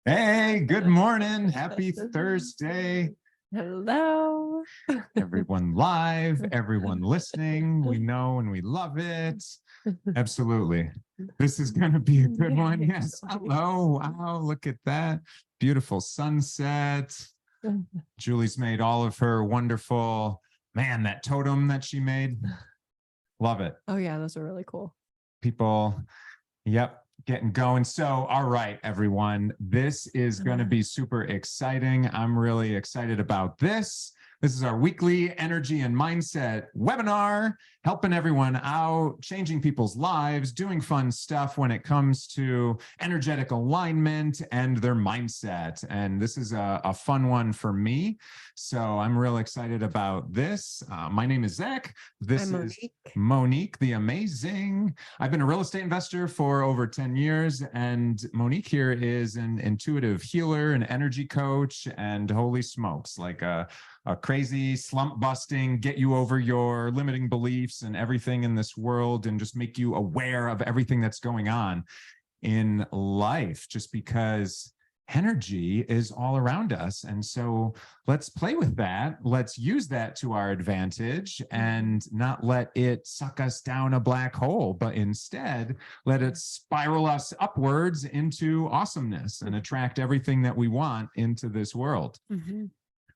Hey, good morning. Happy Thursday. Hello. Everyone live, everyone listening. We know and we love it. Absolutely. This is going to be a good one. Yes. Hello. Wow. Look at that. Beautiful sunset. Julie's made all of her wonderful, man, that totem that she made. Love it. Oh yeah, those are really cool. People, yep, getting going. So, all right, everyone, this is going to be super exciting. I'm really excited about this. This is our weekly energy and mindset webinar, helping everyone out, changing people's lives, doing fun stuff when it comes to energetic alignment and their mindset. And this is a fun one for me. So I'm real excited about this. My name is Zach. This I'm is Monique, the amazing. I've been a real estate investor for over 10 years, and Monique here is an intuitive healer, an energy coach, and holy smokes, like a crazy slump busting, get you over your limiting beliefs and everything in this world and just make you aware of everything that's going on in life, just because energy is all around us. And so let's play with that. Let's use that to our advantage and not let it suck us down a black hole, but instead let it spiral us upwards into awesomeness and attract everything that we want into this world.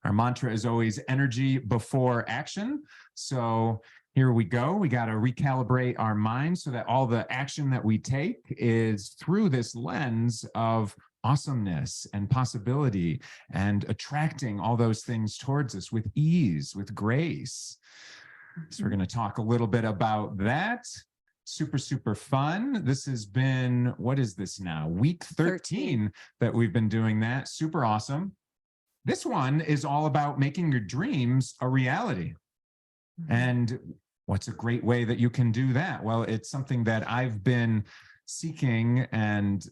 Our mantra is always energy before action. So here we go. We got to recalibrate our mind so that all the action that we take is through this lens of awesomeness and possibility and attracting all those things towards us with ease, with grace. So we're going to talk a little bit about that. Super, super fun. This has been, what is this now? Week 13 that we've been doing that. Super awesome. This one is all about making your dreams a reality. And what's a great way that you can do that? Well, it's something that I've been seeking and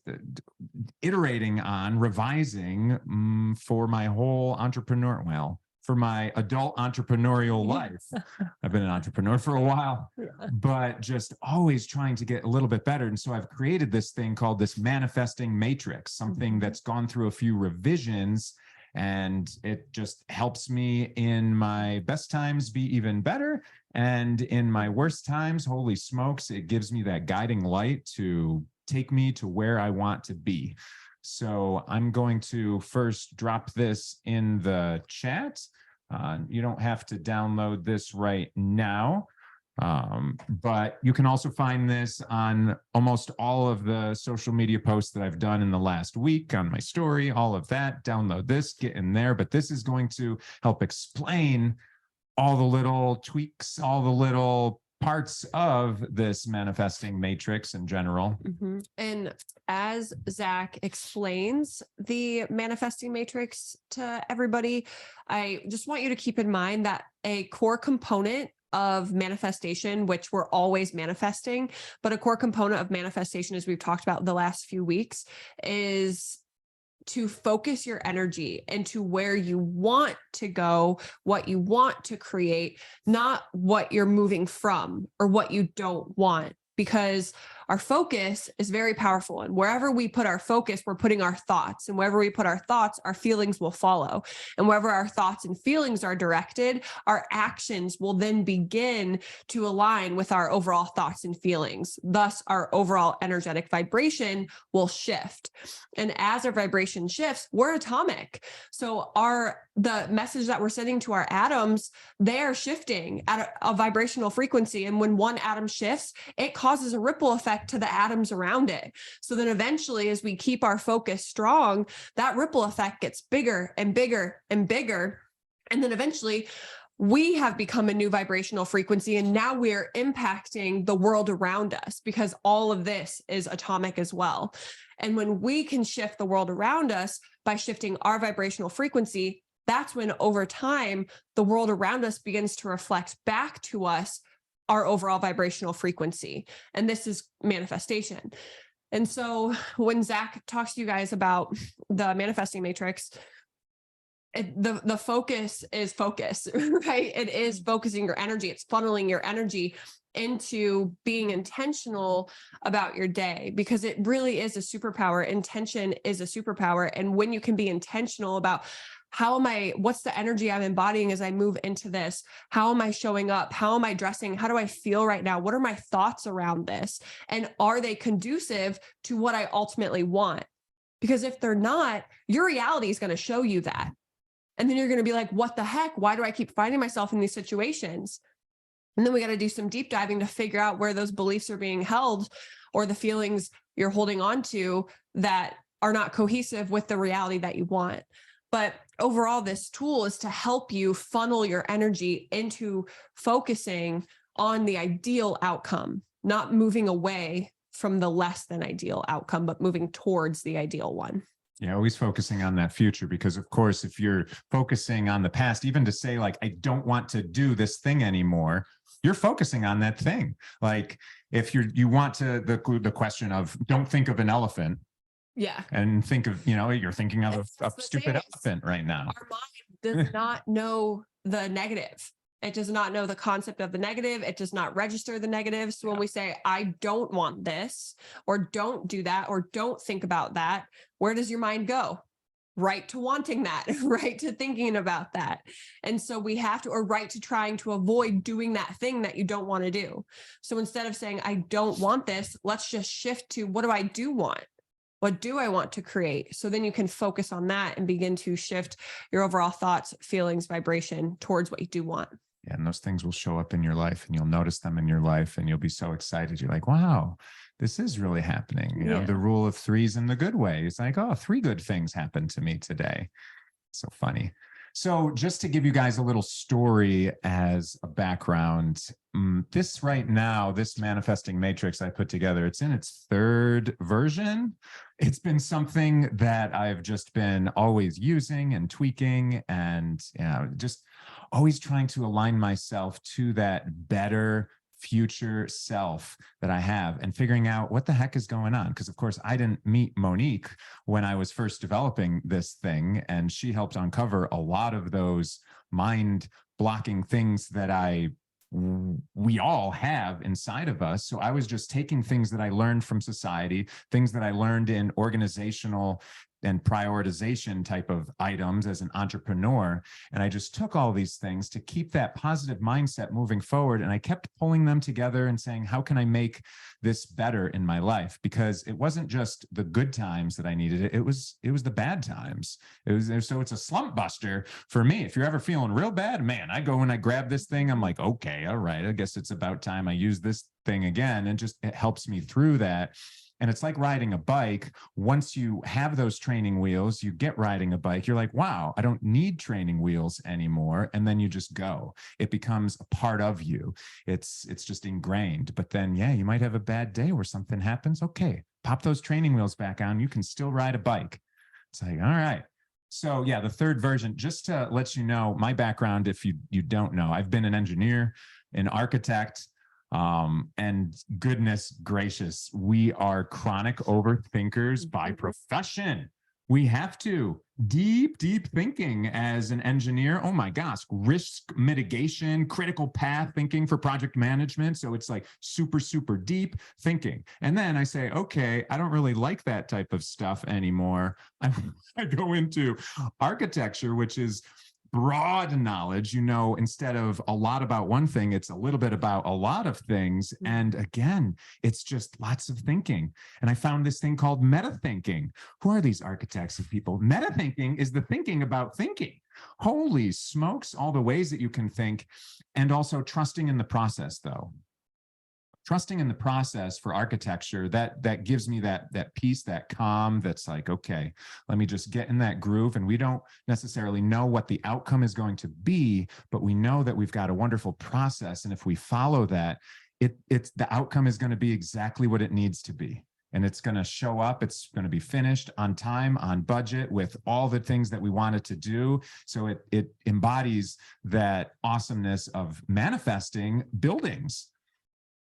iterating on, revising for my whole for my adult entrepreneurial life. I've been an entrepreneur for a while, but just always trying to get a little bit better. And so I've created this thing called this manifesting matrix, something that's gone through a few revisions. And it just helps me in my best times be even better. And in my worst times, holy smokes, it gives me that guiding light to take me to where I want to be. So I'm going to first drop this in the chat. You don't have to download this right now. But you can also find this on almost all of the social media posts that I've done in the last week on my story, all of that. Download this, get in there. But this is going to help explain all the little tweaks, all the little parts of this manifesting matrix in general. And as Zach explains the manifesting matrix to everybody, I just want you to keep in mind that a core component of manifestation, which we're always manifesting, but a core component of manifestation, as we've talked about the last few weeks, is to focus your energy into where you want to go, what you want to create, not what you're moving from or what you don't want. Because our focus is very powerful. And wherever we put our focus, we're putting our thoughts. And wherever we put our thoughts, our feelings will follow. And wherever our thoughts and feelings are directed, our actions will then begin to align with our overall thoughts and feelings. Thus, our overall energetic vibration will shift. And as our vibration shifts, we're atomic. So the message that we're sending to our atoms, they're shifting at a vibrational frequency. And when one atom shifts, it causes a ripple effect to the atoms around it. So then eventually, as we keep our focus strong, that ripple effect gets bigger and bigger and bigger. And then eventually we have become a new vibrational frequency. And now we're impacting the world around us because all of this is atomic as well. And when we can shift the world around us by shifting our vibrational frequency, that's when over time, the world around us begins to reflect back to us our overall vibrational frequency. And this is manifestation. And so when Zach talks to you guys about the manifesting matrix, the focus is focus, right? It is focusing your energy. It's funneling your energy into being intentional about your day, because it really is a superpower. Intention is a superpower. And when you can be intentional about what's the energy I'm embodying as I move into this? How am I showing up? How am I dressing? How do I feel right now? What are my thoughts around this? And are they conducive to what I ultimately want? Because if they're not, your reality is going to show you that. And then you're going to be like, what the heck? Why do I keep finding myself in these situations? And then we got to do some deep diving to figure out where those beliefs are being held, or the feelings you're holding on to that are not cohesive with the reality that you want. But overall, this tool is to help you funnel your energy into focusing on the ideal outcome, not moving away from the less than ideal outcome, but moving towards the ideal one. Yeah, always focusing on that future, because of course, if you're focusing on the past, even to say like, I don't want to do this thing anymore, you're focusing on that thing. Like if you want to, the question of don't think of an elephant. Yeah. And think of, you're thinking of a stupid elephant right now. Our mind does not know the negative. It does not know the concept of the negative. It does not register the negative. So when we say, I don't want this, or don't do that, or don't think about that, where does your mind go? Right to wanting that, right to thinking about that. And so we have to, or right to trying to avoid doing that thing that you don't want to do. So instead of saying, I don't want this, let's just shift to, what do I do want? What do I want to create? So then you can focus on that and begin to shift your overall thoughts, feelings, vibration towards what you do want. Yeah, and those things will show up in your life, and you'll notice them in your life, and you'll be so excited. You're like, wow, this is really happening. You know, the rule of threes in the good way. It's like, oh, 3 good things happened to me today. So funny. So just to give you guys a little story as a background, this right now, this manifesting matrix I put together, it's in its 3rd version. It's been something that I've just been always using and tweaking, and just always trying to align myself to that better future self that I have, and figuring out what the heck is going on. Because of course I didn't meet Monique when I was first developing this thing, and she helped uncover a lot of those mind blocking things that we all have inside of us. So I was just taking things that I learned from society, things that I learned in organizational and prioritization type of items as an entrepreneur. And I just took all these things to keep that positive mindset moving forward. And I kept pulling them together and saying, how can I make this better in my life? Because it wasn't just the good times that I needed it. It was the bad times. So it's a slump buster for me. If you're ever feeling real bad, man, I go and I grab this thing. I'm like, okay, all right, I guess it's about time I use this thing again. And just, it helps me through that. And it's like riding a bike. Once you have those training wheels, you get riding a bike, you're like, wow, I don't need training wheels anymore. And then you just go. It becomes a part of you. It's just ingrained. But then, yeah, you might have a bad day where something happens. Okay, pop those training wheels back on. You can still ride a bike. It's like, all right. So yeah, the 3rd version, just to let you know, my background, if you don't know, I've been an engineer, an architect, and goodness gracious, we are chronic overthinkers by profession. We have to deep thinking as an engineer. Oh my gosh, risk mitigation, critical path thinking for project management. So it's like super deep thinking. And then I say, okay, I don't really like that type of stuff anymore. I go into architecture, which is broad knowledge. Instead of a lot about one thing, it's a little bit about a lot of things. And again, it's just lots of thinking. And I found this thing called meta thinking. Who are these architects of people? Meta thinking is the thinking about thinking. Holy smokes, all the ways that you can think. And also trusting in the process, though. Trusting in the process for architecture, that gives me that peace, that calm, that's like, okay, let me just get in that groove. And we don't necessarily know what the outcome is going to be, but we know that we've got a wonderful process. And if we follow that, it's the outcome is going to be exactly what it needs to be. And it's going to show up. It's going to be finished on time, on budget, with all the things that we want it to do. So it embodies that awesomeness of manifesting buildings.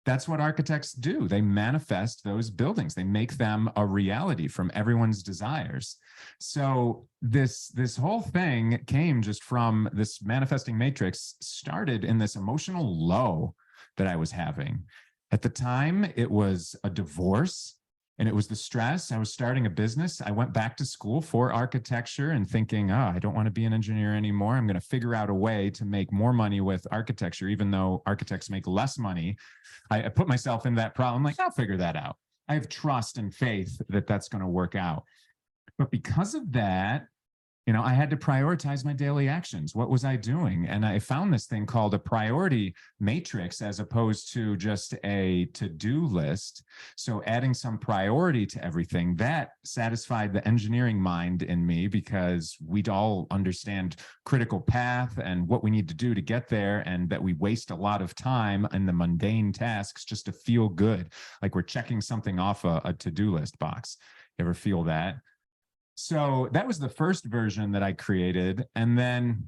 That's what architects do. They manifest those buildings. They make them a reality from everyone's desires. So this whole thing came just from this manifesting matrix, started in this emotional low that I was having. At the time, it was a divorce. And it was the stress. I was starting a business. I went back to school for architecture and thinking, oh, I don't want to be an engineer anymore. I'm going to figure out a way to make more money with architecture, even though architects make less money. I put myself in that problem. Like, I'll figure that out. I have trust and faith that that's going to work out. But because of that, I had to prioritize my daily actions. What was I doing? And I found this thing called a priority matrix as opposed to just a to-do list. So adding some priority to everything, that satisfied the engineering mind in me, because we'd all understand critical path and what we need to do to get there, and that we waste a lot of time in the mundane tasks just to feel good, like we're checking something off a to-do list box. You ever feel that? So that was the first version that I created. And then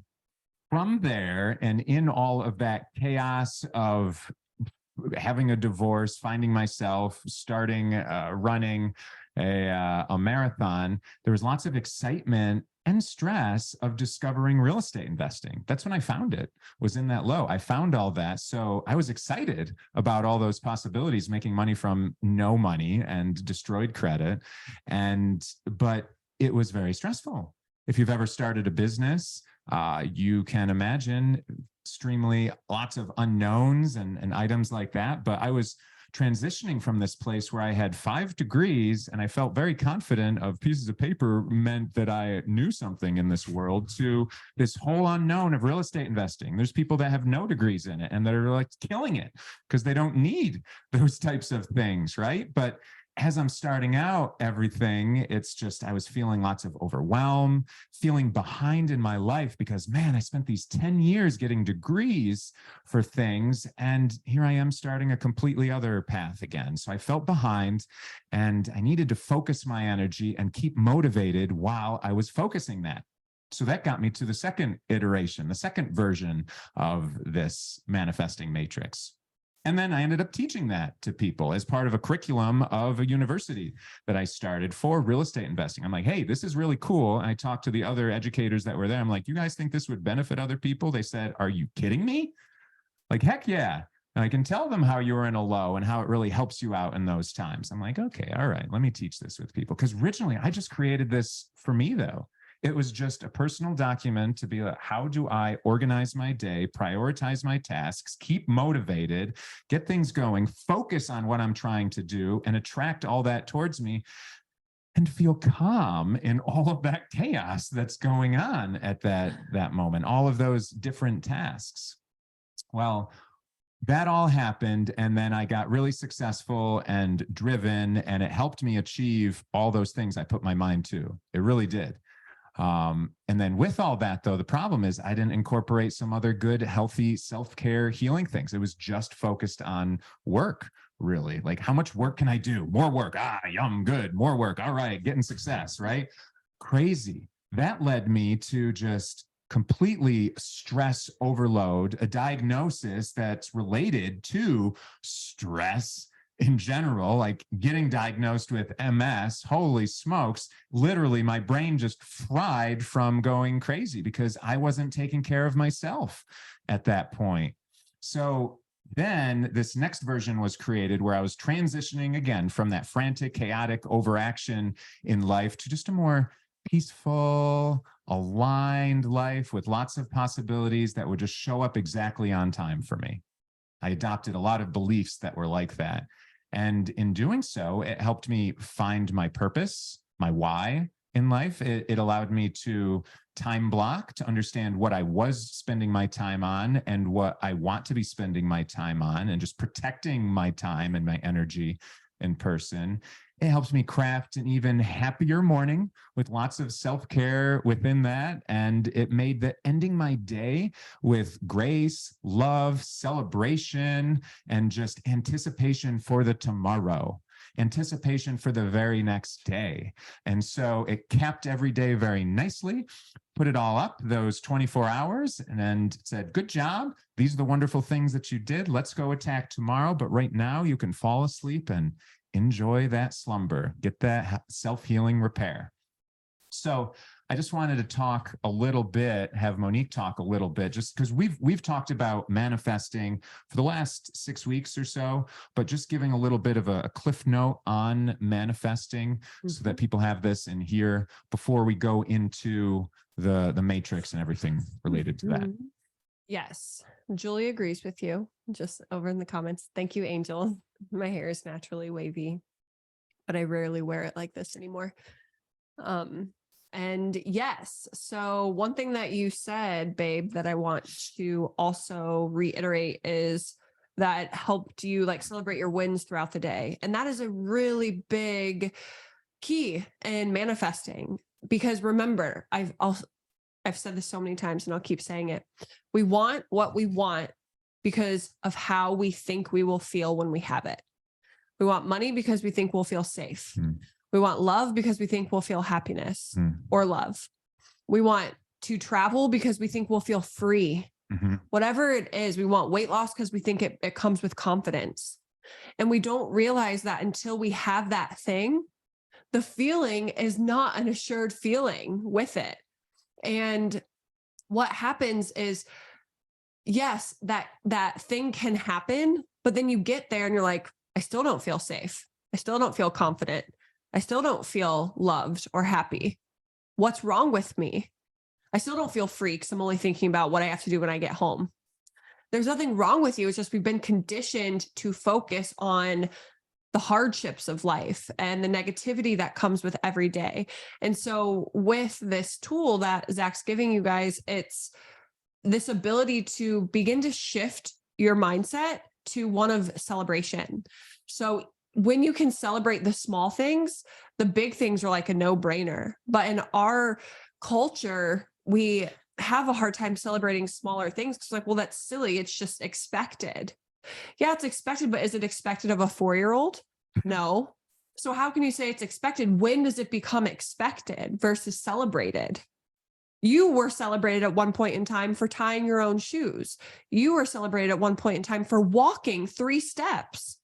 from there, and in all of that chaos of having a divorce, finding myself, starting running a marathon, there was lots of excitement and stress of discovering real estate investing. That's when I found it, was in that low. I found all that. So I was excited about all those possibilities, making money from no money and destroyed credit. But it was very stressful. If you've ever started a business, you can imagine extremely lots of unknowns and items like that. But I was transitioning from this place where I had 5 degrees and I felt very confident of pieces of paper meant that I knew something in this world, to this whole unknown of real estate investing. There's people that have no degrees in it and that are like killing it because they don't need those types of things, right? But as I'm starting out everything, it's just, I was feeling lots of overwhelm, feeling behind in my life because, man, I spent these 10 years getting degrees for things. And here I am starting a completely other path again. So I felt behind and I needed to focus my energy and keep motivated while I was focusing that. So that got me to the second iteration, the second version of this manifesting matrix. And then I ended up teaching that to people as part of a curriculum of a university that I started for real estate investing. I'm like, hey, this is really cool. And I talked to the other educators that were there. I'm like, you guys think this would benefit other people? They said, are you kidding me? Like, heck yeah. And I can tell them how you're in a low and how it really helps you out in those times. I'm like, okay, all right, let me teach this with people. Because originally I just created this for me though. It was just a personal document to be like, how do I organize my day, prioritize my tasks, keep motivated, get things going, focus on what I'm trying to do, and attract all that towards me, and feel calm in all of that chaos that's going on at that moment, all of those different tasks. Well, that all happened, and then I got really successful and driven, and it helped me achieve all those things I put my mind to. It really did. And then with all that, though, the problem is I didn't incorporate some other good, healthy self-care healing things. It was just focused on work, really. Like, how much work can I do? More work. Yum, good. More work. All right, getting success, right? Crazy. That led me to just completely stress overload, a diagnosis that's related to stress in general, like getting diagnosed with MS. Holy smokes, literally my brain just fried from going crazy because I wasn't taking care of myself at that point. So then this next version was created where I was transitioning again from that frantic, chaotic overaction in life to just a more peaceful, aligned life with lots of possibilities that would just show up exactly on time for me. I adopted a lot of beliefs that were like that. And in doing so, it helped me find my purpose, my why in life. It allowed me to time block, to understand what I was spending my time on and what I want to be spending my time on, and just protecting my time and my energy in person. It helps me craft an even happier morning with lots of self-care within that. And it made the ending my day with grace, love, celebration, and just anticipation for the tomorrow. anticipation for the very next day. And so it kept every day very nicely, put it all up those 24 hours and said, good job. These are the wonderful things that you did. Let's go attack tomorrow. But right now you can fall asleep and enjoy that slumber, get that self-healing repair. So I just wanted to talk a little bit, have Monique talk a little bit, just because we've talked about manifesting for the last 6 weeks or so, but just giving a little bit of a cliff note on manifesting so that people have this in here before we go into the matrix and everything related to that. Yes, Julie agrees with you. Just over in the comments. Thank you, Angel. My hair is naturally wavy, but I rarely wear it like this anymore. And yes, so one thing that you said, babe, that I want to also reiterate is that helped you like celebrate your wins throughout the day. And that is a really big key in manifesting, because remember, I've said this so many times and I'll keep saying it. We want what we want because of how we think we will feel when we have it. We want money because we think we'll feel safe. We want love because we think we'll feel happiness or love. We want to travel because we think we'll feel free. Whatever it is, we want weight loss because we think it comes with confidence. And we don't realize that until we have that thing, the feeling is not an assured feeling with it. And what happens is, yes, that thing can happen, but then you get there and you're like, I still don't feel safe. I still don't feel confident. I still don't feel loved or happy. What's wrong with me? I still don't feel free because I'm only thinking about what I have to do when I get home. There's nothing wrong with you. It's just we've been conditioned to focus on the hardships of life and the negativity that comes with every day. And so with this tool that Zach's giving you guys, it's this ability to begin to shift your mindset to one of celebration. So when you can celebrate the small things, the big things are like a no-brainer. But in our culture, we have a hard time celebrating smaller things because like, well, that's silly. It's just expected. Yeah, it's expected, but is it expected of a 4-year-old? No. So how can you say it's expected? When does it become expected versus celebrated? You were celebrated at one point in time for tying your own shoes. You were celebrated at one point in time for walking 3 steps.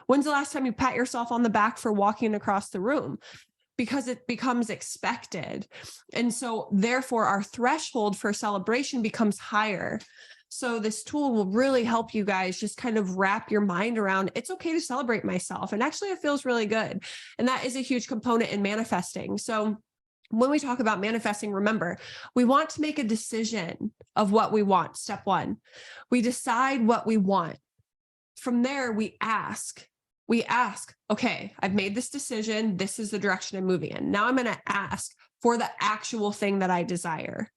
When's the last time you pat yourself on the back for walking across the room? Because it becomes expected. And so therefore our threshold for celebration becomes higher. So this tool will really help you guys just kind of wrap your mind around, it's okay to celebrate myself. And actually it feels really good. And that is a huge component in manifesting. So when we talk about manifesting, remember, we want to make a decision of what we want. Step 1, we decide what we want. From there, we ask, okay, I've made this decision. This is the direction I'm moving in. Now I'm going to ask for the actual thing that I desire.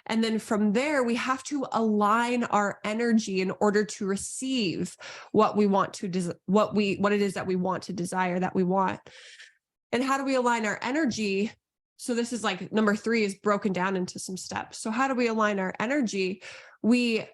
And then from there, we have to align our energy in order to receive what we want to, what it is that we want to desire, that we want. And how do we align our energy? So this is like number 3 is broken down into some steps. So how do we align our energy? We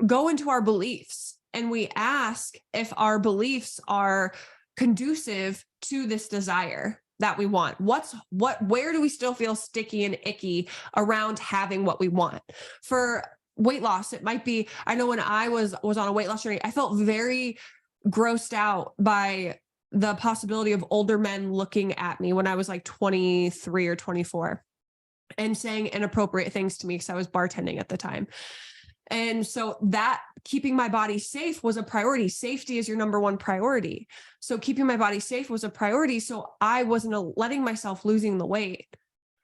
go into our beliefs and we ask if our beliefs are conducive to this desire that we want. Where do we still feel sticky and icky around having what we want? For weight loss, it might be, I know when I was on a weight loss journey, I felt very grossed out by the possibility of older men looking at me when I was like 23 or 24 and saying inappropriate things to me because I was bartending at the time. And so that keeping my body safe was a priority. Safety is your number 1 priority. So keeping my body safe was a priority. So I wasn't letting myself losing the weight.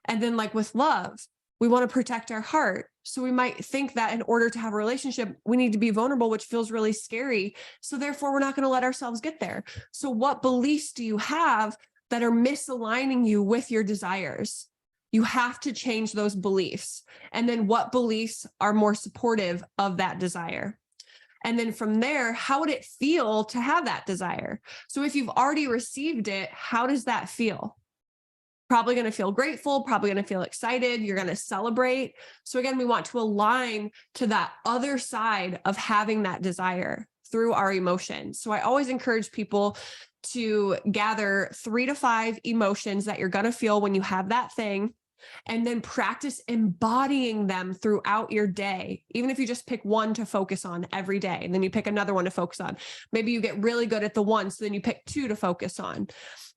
And then like with love, we want to protect our heart. So we might think that in order to have a relationship, we need to be vulnerable, which feels really scary. So therefore, we're not going to let ourselves get there. So what beliefs do you have that are misaligning you with your desires? You have to change those beliefs. And then what beliefs are more supportive of that desire? And then from there, how would it feel to have that desire? So if you've already received it, how does that feel? Probably going to feel grateful, probably going to feel excited. You're going to celebrate. So again, we want to align to that other side of having that desire through our emotions. So I always encourage people to gather 3 to 5 emotions that you're going to feel when you have that thing, and then practice embodying them throughout your day. Even if you just pick one to focus on every day, and then you pick another one to focus on. Maybe you get really good at the one, so then you pick 2 to focus on.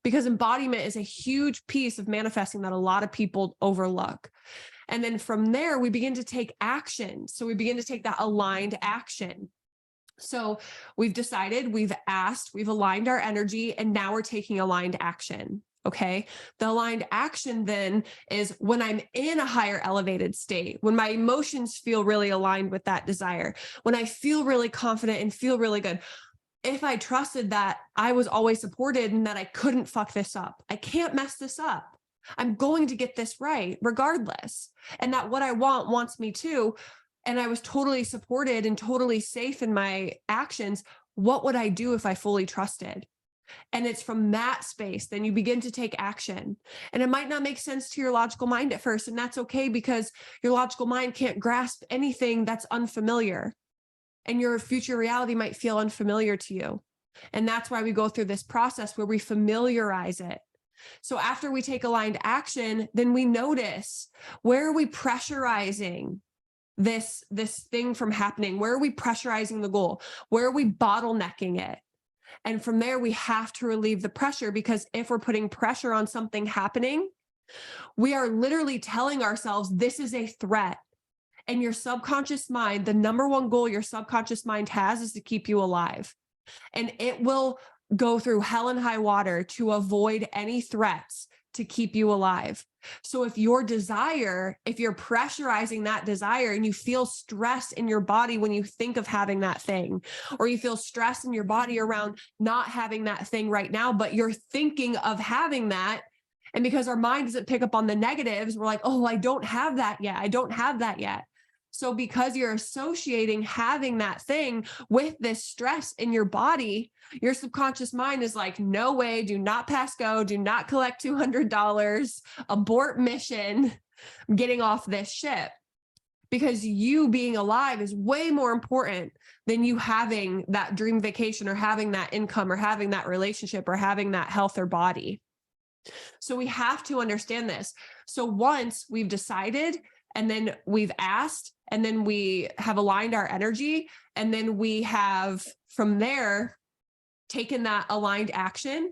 Because embodiment is a huge piece of manifesting that a lot of people overlook. And then from there, we begin to take action. So we begin to take that aligned action. So we've decided, we've asked, we've aligned our energy, and now we're taking aligned action. Okay. The aligned action then is when I'm in a higher elevated state, when my emotions feel really aligned with that desire, when I feel really confident and feel really good. If I trusted that I was always supported and that I couldn't fuck this up, I can't mess this up. I'm going to get this right regardless. And that what I want wants me to. And I was totally supported and totally safe in my actions. What would I do if I fully trusted? And it's from that space, then you begin to take action. And it might not make sense to your logical mind at first. And that's okay, because your logical mind can't grasp anything that's unfamiliar. And your future reality might feel unfamiliar to you. And that's why we go through this process where we familiarize it. So after we take aligned action, then we notice, where are we pressurizing this thing from happening? Where are we pressurizing the goal? Where are we bottlenecking it? And from there, we have to relieve the pressure, because if we're putting pressure on something happening, we are literally telling ourselves this is a threat. And your subconscious mind, the number one goal your subconscious mind has is to keep you alive. And it will go through hell and high water to avoid any threats to keep you alive. So if you're pressurizing that desire and you feel stress in your body when you think of having that thing, or you feel stress in your body around not having that thing right now, but you're thinking of having that. And because our mind doesn't pick up on the negatives, we're like, oh, I don't have that yet. I don't have that yet. So because you're associating having that thing with this stress in your body, your subconscious mind is like, no way, do not pass go, do not collect $200, abort mission, getting off this ship. Because you being alive is way more important than you having that dream vacation, or having that income, or having that relationship, or having that health or body. So we have to understand this. So once we've decided, and then we've asked, and then we have aligned our energy, and then we have from there taken that aligned action,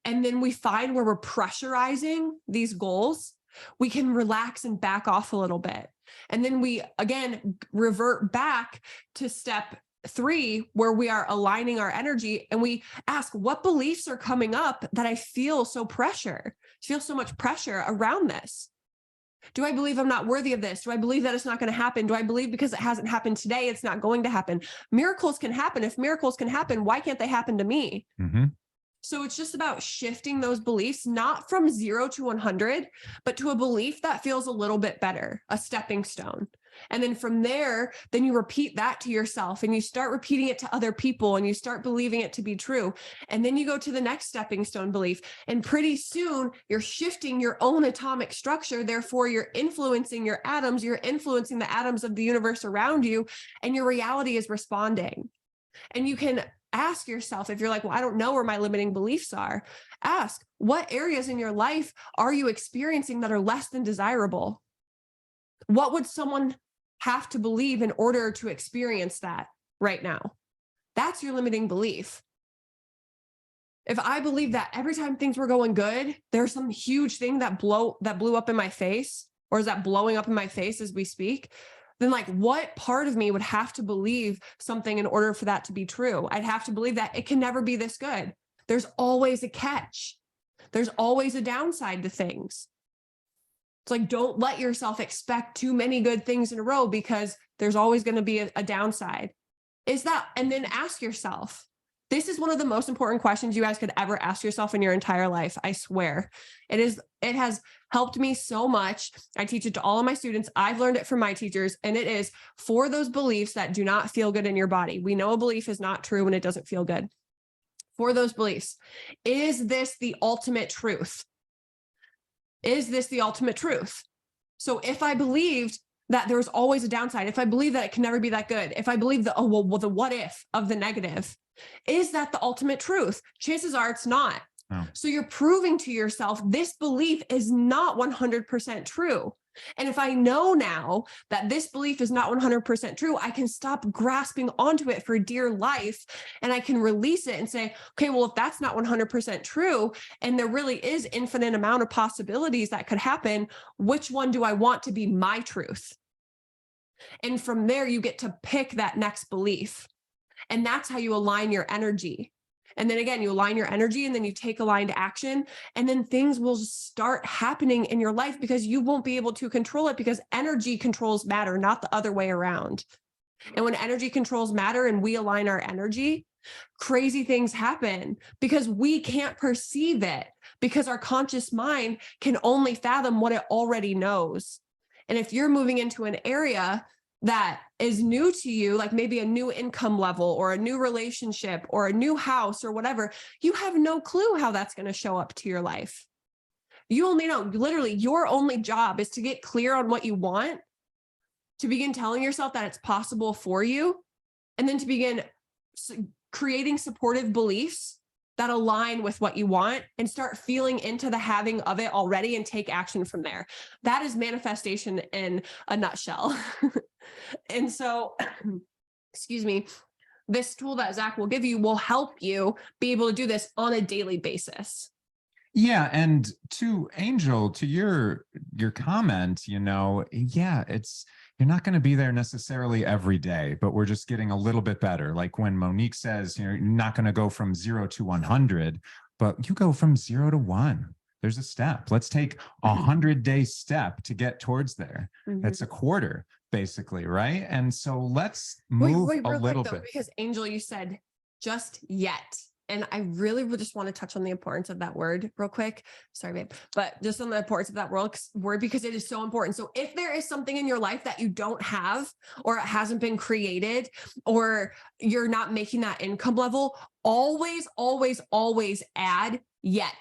and then we find where we're pressurizing these goals, we can relax and back off a little bit. And then we, again, revert back to step 3, where we are aligning our energy, and we ask, what beliefs are coming up that I feel so much pressure around this? Do I believe I'm not worthy of this? Do I believe that it's not going to happen? Do I believe because it hasn't happened today, it's not going to happen? Miracles can happen. If miracles can happen, why can't they happen to me? Mm-hmm. So it's just about shifting those beliefs, not from 0 to 100, but to a belief that feels a little bit better, a stepping stone. And then from there, then you repeat that to yourself, and you start repeating it to other people, and you start believing it to be true. And then you go to the next stepping stone belief. And pretty soon you're shifting your own atomic structure. Therefore, you're influencing your atoms, you're influencing the atoms of the universe around you, and your reality is responding. And you can ask yourself, if you're like, well, I don't know where my limiting beliefs are, ask, what areas in your life are you experiencing that are less than desirable? What would someone have to believe in order to experience that right now? That's your limiting belief. If I believe that every time things were going good, there's some huge thing that blew up in my face, or is that blowing up in my face as we speak, then like, what part of me would have to believe something in order for that to be true? I'd have to believe that it can never be this good. There's always a catch. There's always a downside to things. It's like, don't let yourself expect too many good things in a row, because there's always going to be a downside. And then ask yourself, this is one of the most important questions you guys could ever ask yourself in your entire life. I swear. It has helped me so much. I teach it to all of my students. I've learned it from my teachers, and it is for those beliefs that do not feel good in your body. We know a belief is not true when it doesn't feel good. For those beliefs, is this the ultimate truth? Is this the ultimate truth? So if I believed that there's always a downside, if I believe that it can never be that good, if I believe the what if of the negative, Is that the ultimate truth? Chances are it's not. Oh. So you're proving to yourself this belief is not 100% true. And if I know now that this belief is not 100% true, I can stop grasping onto it for dear life and I can release it and say, okay, well, if that's not 100% true, and there really is infinite amount of possibilities that could happen, which one do I want to be my truth? And from there, you get to pick that next belief. And that's how you align your energy. And then again, you align your energy and then you take aligned action, and then things will start happening in your life because you won't be able to control it, because energy controls matter, not the other way around. And when energy controls matter and we align our energy, crazy things happen because we can't perceive it, because our conscious mind can only fathom what it already knows. And if you're moving into an area that is new to you, like maybe a new income level or a new relationship or a new house or whatever, you have no clue how that's going to show up to your life. You only know, literally, your only job is to get clear on what you want, to begin telling yourself that it's possible for you, and then to begin creating supportive beliefs that align with what you want and start feeling into the having of it already and take action from there. That is manifestation in a nutshell. And so, excuse me, this tool that Zach will give you will help you be able to do this on a daily basis. Yeah. And to Angel, to your comment, yeah, you're not going to be there necessarily every day, but we're just getting a little bit better. Like when Monique says, you're not going to go from 0 to 100, but you go from 0 to 1. There's a step. Let's take a 100-day step to get towards there. That's a quarter, basically, right? And so let's move a little bit. Because Angel, you said just yet. And I really would just want to touch on the importance of that word real quick. Sorry, babe, but just on the importance of that word, because it is so important. So if there is something in your life that you don't have, or it hasn't been created, or you're not making that income level, always, always, always add yet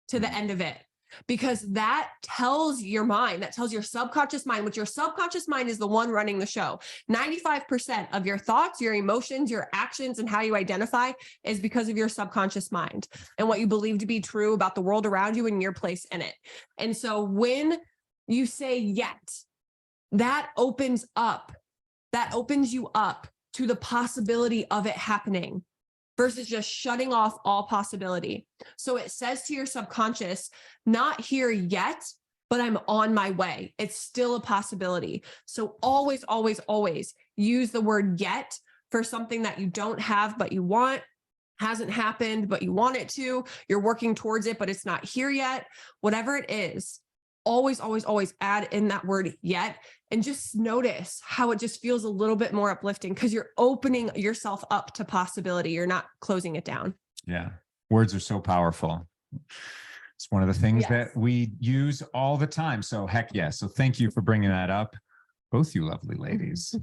to the end of it. Because that tells your mind, that tells your subconscious mind, which your subconscious mind is the one running the show. 95% of your thoughts, your emotions, your actions, and how you identify is because of your subconscious mind and what you believe to be true about the world around you and your place in it. And so when you say yet, that opens you up to the possibility of it happening, versus just shutting off all possibility. So it says to your subconscious, not here yet, but I'm on my way. It's still a possibility. So always, always, always use the word yet for something that you don't have, but you want, hasn't happened, but you want it to, you're working towards it, but it's not here yet. Whatever it is, always, always, always add in that word yet, and just notice how it just feels a little bit more uplifting because you're opening yourself up to possibility. You're not closing it down. Yeah. Words are so powerful. It's one of the things that we use all the time. So heck yeah. So thank you for bringing that up, both you lovely ladies.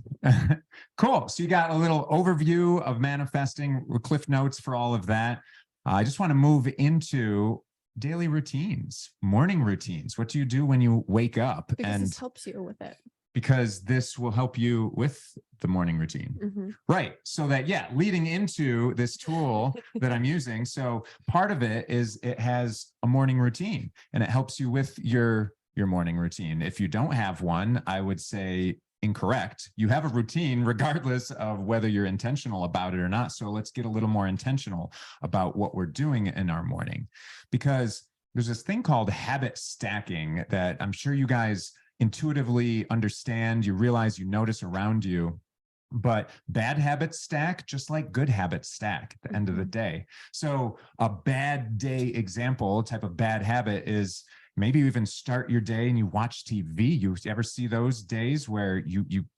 Cool. So you got a little overview of manifesting, cliff notes for all of that. I just want to move into daily routines, morning routines. What do you do when you wake up? Because this helps you with it. Because this will help you with the morning routine. Right. So that, leading into this tool that I'm using. So part of it is it has a morning routine and it helps you with your morning routine. If you don't have one, I would say incorrect. You have a routine regardless of whether you're intentional about it or not. So let's get a little more intentional about what we're doing in our morning, because there's this thing called habit stacking that I'm sure you guys intuitively understand, you realize, you notice around you, but bad habits stack just like good habits stack at the end of the day. So a bad day example, type of bad habit is maybe you even start your day and you watch TV. You ever see those days where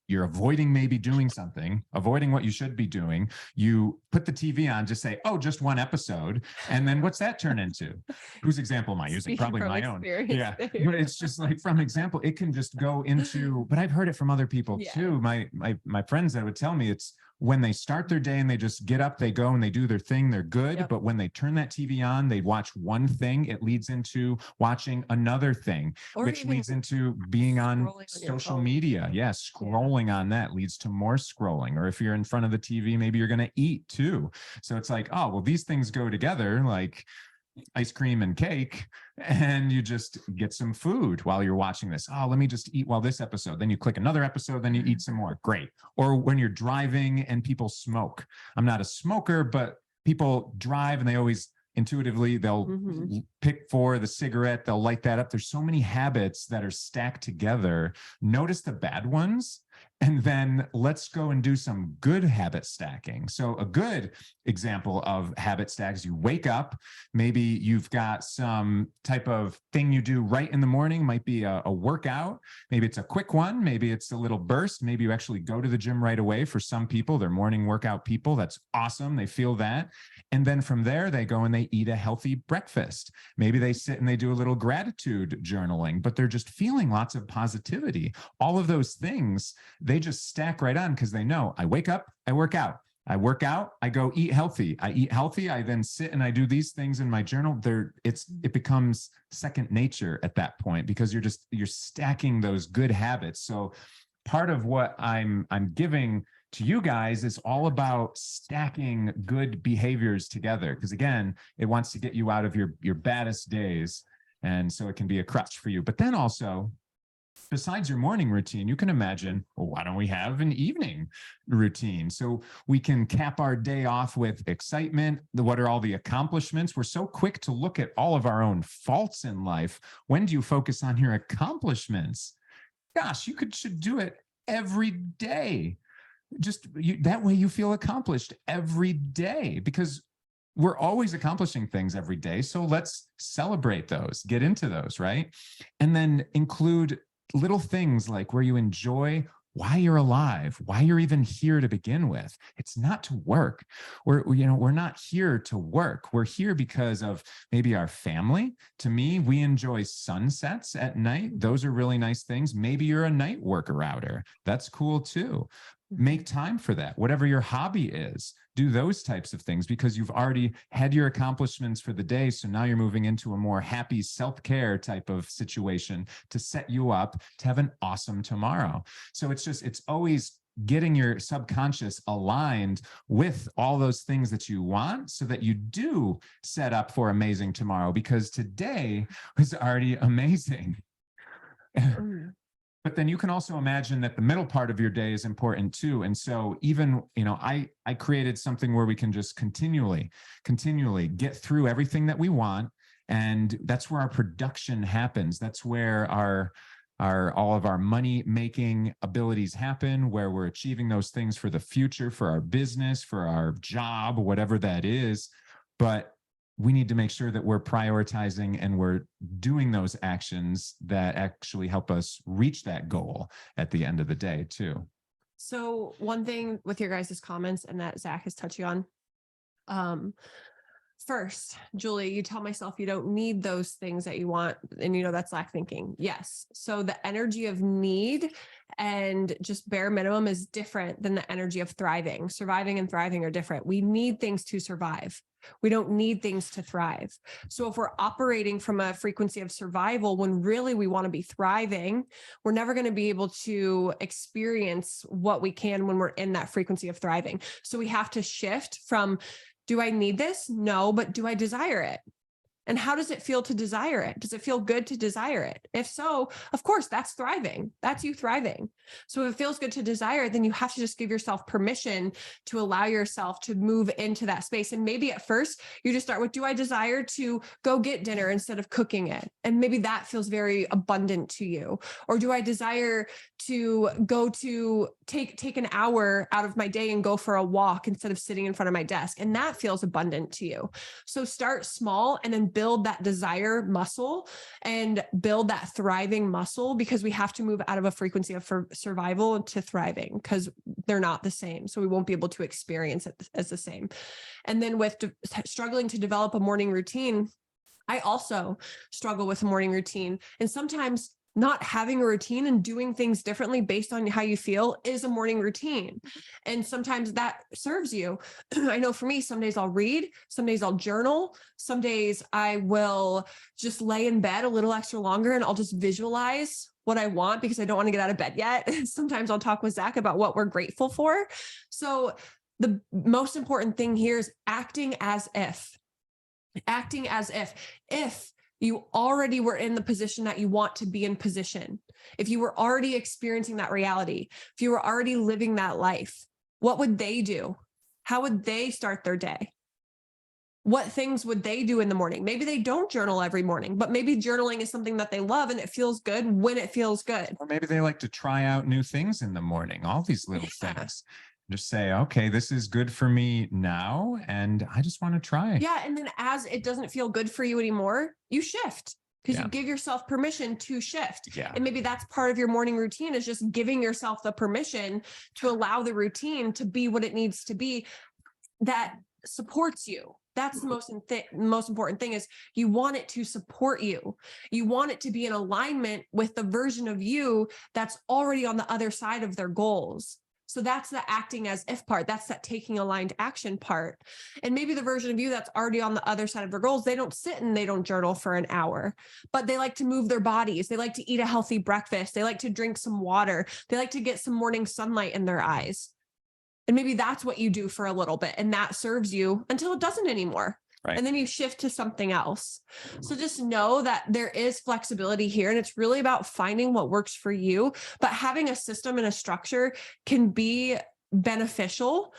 you're avoiding maybe doing something, avoiding what you should be doing. You put the TV on, just say, oh, just one episode. And then what's that turn into? Whose example am I using? Probably my own. Yeah. But it's just like, from example, it can just go into, but I've heard it from other people too. My friends that would tell me it's when they start their day and they just get up, they go and they do their thing, they're good. Yep. But when they turn that TV on, they watch one thing, it leads into watching another thing, Or which even leads into being on scrolling on your social phone. media. Yes, scrolling on that leads to more scrolling. Or if you're in front of the TV, maybe you're going to eat too. So it's like, oh, well, these things go together, like ice cream and cake, and you just get some food while you're watching this. Oh, let me just eat while this episode. Then you click another episode, then you eat some more. Great. Or when you're driving and people smoke. I'm not a smoker, but people drive and they always intuitively, they'll pick for the cigarette, they'll light that up. There's so many habits that are stacked together. Notice the bad ones, and then let's go and do some good habit stacking. So a good example of habit stacks, you wake up, maybe you've got some type of thing you do right in the morning, might be a workout. Maybe it's a quick one. Maybe it's a little burst. Maybe you actually go to the gym right away. For some people, they're morning workout people. That's awesome. They feel that. And then from there, they go and they eat a healthy breakfast. Maybe they sit and they do a little gratitude journaling, but they're just feeling lots of positivity. All of those things, they just stack right on because they know I wake up, I work out. I work out, I go eat healthy. I eat healthy, I then sit and I do these things in my journal. It becomes second nature at that point because you're stacking those good habits. So part of what I'm giving to you guys is all about stacking good behaviors together. Because again, it wants to get you out of your baddest days. And so it can be a crutch for you. But then also, besides your morning routine, you can imagine, well, why don't we have an evening routine? So we can cap our day off with excitement. What are all the accomplishments? We're so quick to look at all of our own faults in life. When do you focus on your accomplishments? Gosh, should do it every day. That way you feel accomplished every day, because we're always accomplishing things every day. So let's celebrate those, get into those, right? And then include little things like where you enjoy why you're alive, why you're even here to begin with. It's not to work. We're not here to work. We're here because of maybe our family. To me, we enjoy sunsets at night. Those are really nice things. Maybe you're a night worker outer. That's cool too. Make time for that. Whatever your hobby is, do those types of things because you've already had your accomplishments for the day. So now you're moving into a more happy self-care type of situation to set you up to have an awesome tomorrow. So it's always getting your subconscious aligned with all those things that you want so that you do set up for amazing tomorrow, because today was already amazing. But then you can also imagine that the middle part of your day is important too. And so even, I created something where we can just continually get through everything that we want. And that's where our production happens. That's where all of our money making abilities happen, where we're achieving those things for the future, for our business, for our job, whatever that is. But we need to make sure that we're prioritizing and we're doing those actions that actually help us reach that goal at the end of the day too. So one thing with your guys' comments and that Zach is touching on, first, Julie, you tell myself you don't need those things that you want. And that's lack thinking. Yes. So the energy of need and just bare minimum is different than the energy of thriving. Surviving and thriving are different. We need things to survive. We don't need things to thrive. So if we're operating from a frequency of survival, when really we want to be thriving, we're never going to be able to experience what we can when we're in that frequency of thriving. So we have to shift from, do I need this? No, but do I desire it? And how does it feel to desire it? Does it feel good to desire it? If so, of course, that's thriving. That's you thriving. So if it feels good to desire it, then you have to just give yourself permission to allow yourself to move into that space. And maybe at first you just start with, do I desire to go get dinner instead of cooking it? And maybe that feels very abundant to you. Or do I desire to go to take an hour out of my day and go for a walk instead of sitting in front of my desk? And that feels abundant to you. So start small and then build that desire muscle and build that thriving muscle, because we have to move out of a frequency of survival to thriving, because they're not the same. So we won't be able to experience it as the same. And then with struggling to develop a morning routine, I also struggle with a morning routine. And sometimes not having a routine and doing things differently based on how you feel is a morning routine. And sometimes that serves you. I know for me, some days I'll read, some days I'll journal, some days I will just lay in bed a little extra longer and I'll just visualize what I want because I don't want to get out of bed yet. Sometimes I'll talk with Zach about what we're grateful for. So the most important thing here is acting as if you already were in the position that you want to be in position, if you were already experiencing that reality, if you were already living that life, what would they do? How would they start their day? What things would they do in the morning? Maybe they don't journal every morning, but maybe journaling is something that they love and it feels good when it feels good. Or maybe they like to try out new things in the morning, all these little things. Just say, okay, this is good for me now, and I just want to try. Yeah. And then as it doesn't feel good for you anymore, you shift because Yeah. you give yourself permission to shift. Yeah. And maybe that's part of your morning routine is just giving yourself the permission to allow the routine to be what it needs to be that supports you. That's the most important thing is you want it to support you. You want it to be in alignment with the version of you that's already on the other side of their goals. So that's the acting as if part. That's that taking aligned action part. And maybe the version of you that's already on the other side of their goals, they don't sit and they don't journal for an hour, but they like to move their bodies. They like to eat a healthy breakfast. They like to drink some water. They like to get some morning sunlight in their eyes. And maybe that's what you do for a little bit and that serves you until it doesn't anymore. Right. And then you shift to something else. So just know that there is flexibility here and it's really about finding what works for you, but having a system and a structure can be beneficial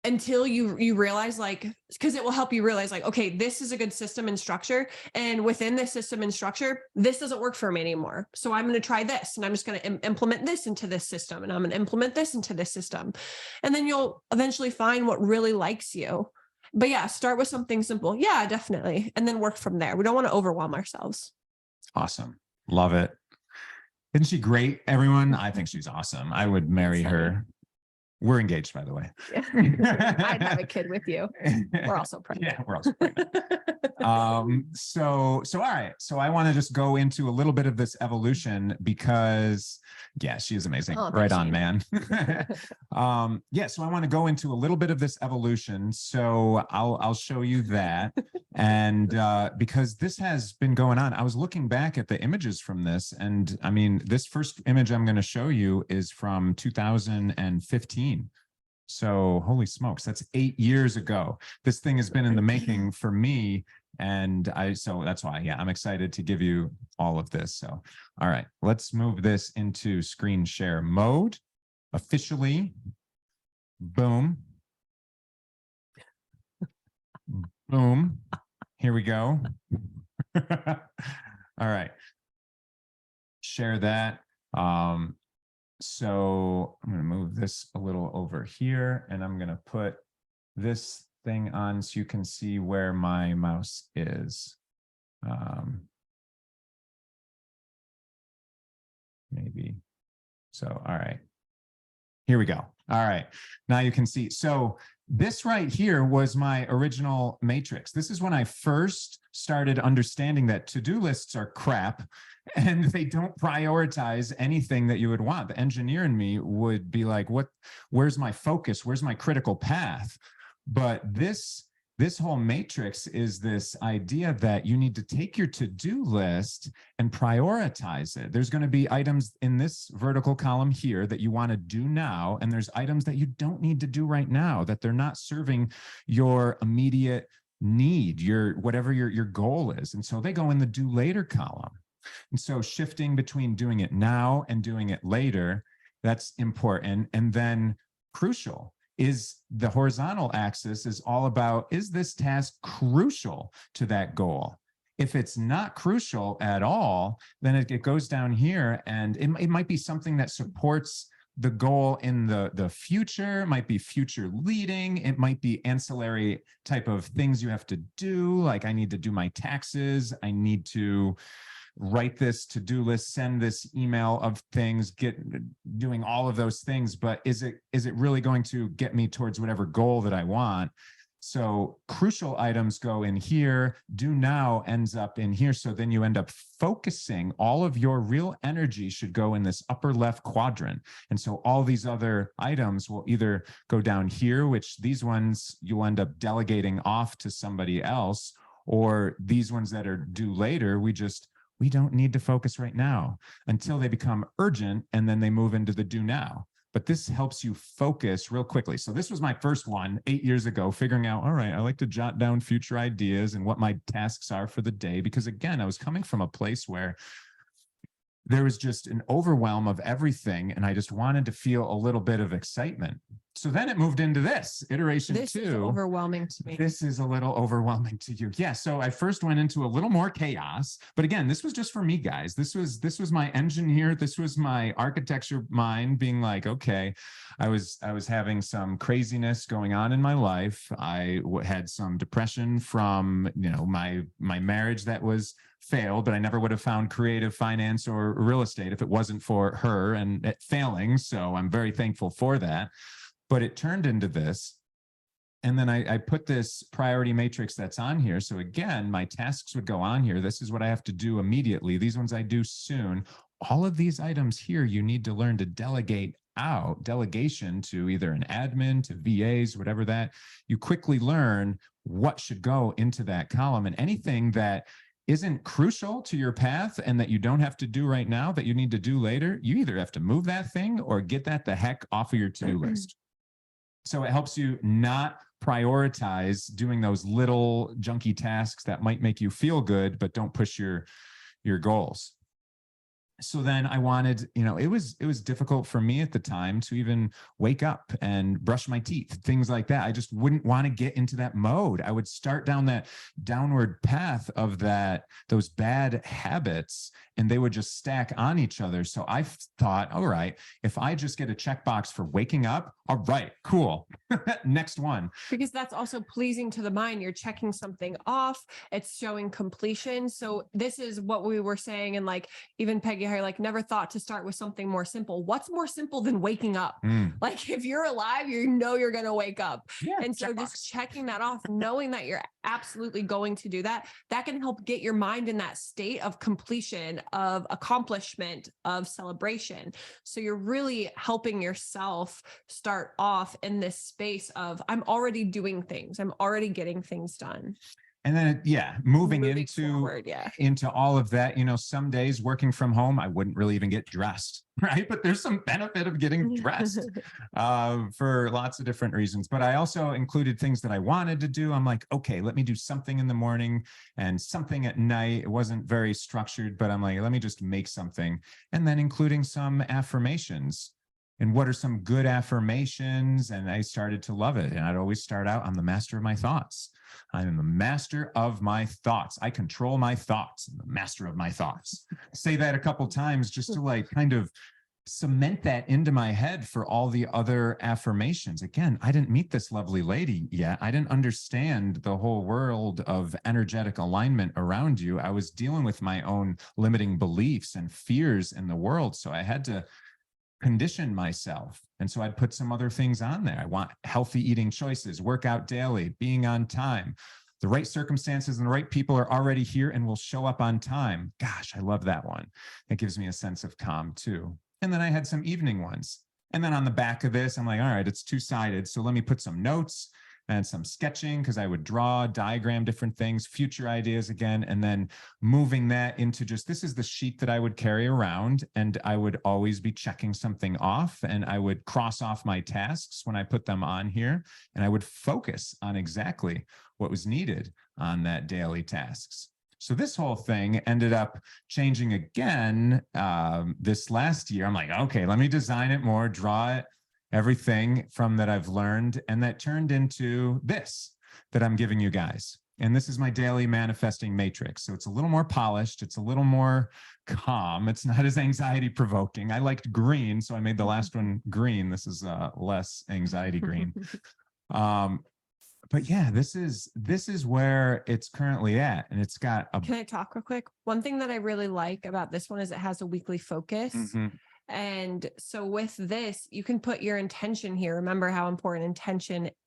until you realize because it will help you realize okay, this is a good system and structure. And within this system and structure, this doesn't work for me anymore. So I'm going to try this and I'm just going to implement this into this system and I'm going to implement this into this system. And then you'll eventually find what really likes you. But yeah, start with something simple. Yeah, definitely. And then work from there. We don't want to overwhelm ourselves. Awesome. Love it. Isn't she great, everyone? I think she's awesome. I would marry her. We're engaged, by the way. Yeah. I'd have a kid with you. We're also pregnant. Yeah, we're also pregnant. So all right. So I want to just go into a little bit of this evolution because yeah, she is amazing. Oh, right on, you. man. Yeah, so I want to go into a little bit of this evolution. So I'll show you that. And because this has been going on, I was looking back at the images from this. And I mean, this first image I'm going to show you is from 2015. So holy smokes, that's 8 years ago. This thing has been in the making for me. And so that's why, yeah, I'm excited to give you all of this. So, all right, let's move this into screen share mode officially. Boom. Boom. Here we go. All right. Share that. So I'm going to move this a little over here and I'm going to put this thing on so you can see where my mouse is. Maybe. So, all right. Here we go. All right. Now you can see. So this right here was my original matrix. This is when I first started understanding that to-do lists are crap and they don't prioritize anything that you would want. The engineer in me would be like, where's my focus? Where's my critical path? But this whole matrix is this idea that you need to take your to-do list and prioritize it. There's going to be items in this vertical column here that you want to do now, and there's items that you don't need to do right now, that they're not serving your immediate need, whatever your goal is. And so they go in the do later column. And so shifting between doing it now and doing it later, that's important. And then crucial is the horizontal axis is all about, is this task crucial to that goal? If it's not crucial at all, then it goes down here and it might be something that supports the goal in the future, might be future leading, it might be ancillary type of things you have to do, like I need to do my taxes, I need to write this to-do list, send this email of things, doing all of those things. But is it really going to get me towards whatever goal that I want? So crucial items go in here, do now ends up in here. So then you end up focusing, all of your real energy should go in this upper left quadrant. And so all these other items will either go down here, which these ones you'll end up delegating off to somebody else, or these ones that are due later, we don't need to focus right now until they become urgent, and then they move into the do now. But this helps you focus real quickly. So this was my first one 8 years ago, figuring out, all right, I like to jot down future ideas and what my tasks are for the day. Because again, I was coming from a place where there was just an overwhelm of everything, and I just wanted to feel a little bit of excitement. So then it moved into this iteration This is two. overwhelming to me. This is a little overwhelming to you. Yeah. So I first went into a little more chaos, but again, this was just for me, guys. This was my engineer. This was my architecture mind being like, okay, I was having some craziness going on in my life. I had some depression from, my marriage that was failed, but I never would have found creative finance or real estate if it wasn't for her and it failing. So I'm very thankful for that. But it turned into this. And then I put this priority matrix that's on here. So again, my tasks would go on here. This is what I have to do immediately. These ones I do soon. All of these items here, you need to learn to delegate out, delegation to either an admin, to VAs, whatever that. You quickly learn what should go into that column, and anything that isn't crucial to your path and that you don't have to do right now that you need to do later, you either have to move that thing or get that the heck off of your to-do list. So it helps you not prioritize doing those little junky tasks that might make you feel good, but don't push your goals. So then I wanted, it was difficult for me at the time to even wake up and brush my teeth, things like that. I just wouldn't want to get into that mode. I would start down that downward path of those bad habits, and they would just stack on each other. So I thought, all right, if I just get a checkbox for waking up, all right, cool. Next one. Because that's also pleasing to the mind. You're checking something off. It's showing completion. So this is what we were saying. And like, even Peggy, I never thought to start with something more simple. What's more simple than waking up? Like if you're alive, you're going to wake up. Yeah, and so just checking that off, knowing that you're absolutely going to do that, that can help get your mind in that state of completion, of accomplishment, of celebration. So you're really helping yourself start off in this space of, I'm already doing things. I'm already getting things done. And then, moving forward, into all of that, some days working from home, I wouldn't really even get dressed, right? But there's some benefit of getting dressed for lots of different reasons. But I also included things that I wanted to do. I'm like, okay, let me do something in the morning and something at night. It wasn't very structured, but I'm like, let me just make something. And then including some affirmations. And what are some good affirmations? And I started to love it. And I'd always start out, I'm the master of my thoughts. I am the master of my thoughts. I control my thoughts. I'm the master of my thoughts. Say that a couple times just to kind of cement that into my head for all the other affirmations. Again, I didn't meet this lovely lady yet. I didn't understand the whole world of energetic alignment around you. I was dealing with my own limiting beliefs and fears in the world. So I had to condition myself. And so I'd put some other things on there. I want healthy eating choices, work out daily, being on time. The right circumstances and the right people are already here and will show up on time. Gosh, I love that one. That gives me a sense of calm too. And then I had some evening ones. And then on the back of this, I'm like, all right, it's two-sided. So let me put some notes and some sketching, because I would draw, diagram different things, future ideas again, and then moving that into just, this is the sheet that I would carry around, and I would always be checking something off, and I would cross off my tasks when I put them on here, and I would focus on exactly what was needed on that daily tasks. So this whole thing ended up changing again this last year. I'm like, okay, let me design it more, draw it, everything from that I've learned. And that turned into this that I'm giving you guys. And this is my daily manifesting matrix. So it's a little more polished. It's a little more calm. It's not as anxiety provoking. I liked green, so I made the last one green. This is less anxiety green. But yeah, this is where it's currently at. And it's got a... Can I talk real quick? One thing that I really like about this one is it has a weekly focus. And so with this, you can put your intention here. Remember how important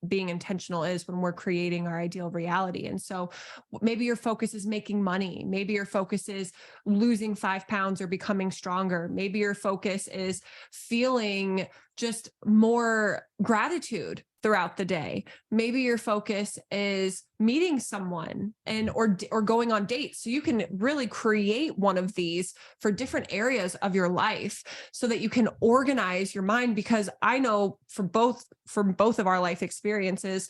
being intentional is when we're creating our ideal reality. And so maybe your focus is making money. Maybe your focus is losing 5 pounds or becoming stronger. Maybe your focus is feeling just more gratitude throughout the day. Maybe your focus is meeting someone or going on dates. So you can really create one of these for different areas of your life so that you can organize your mind, because I know from both of our life experiences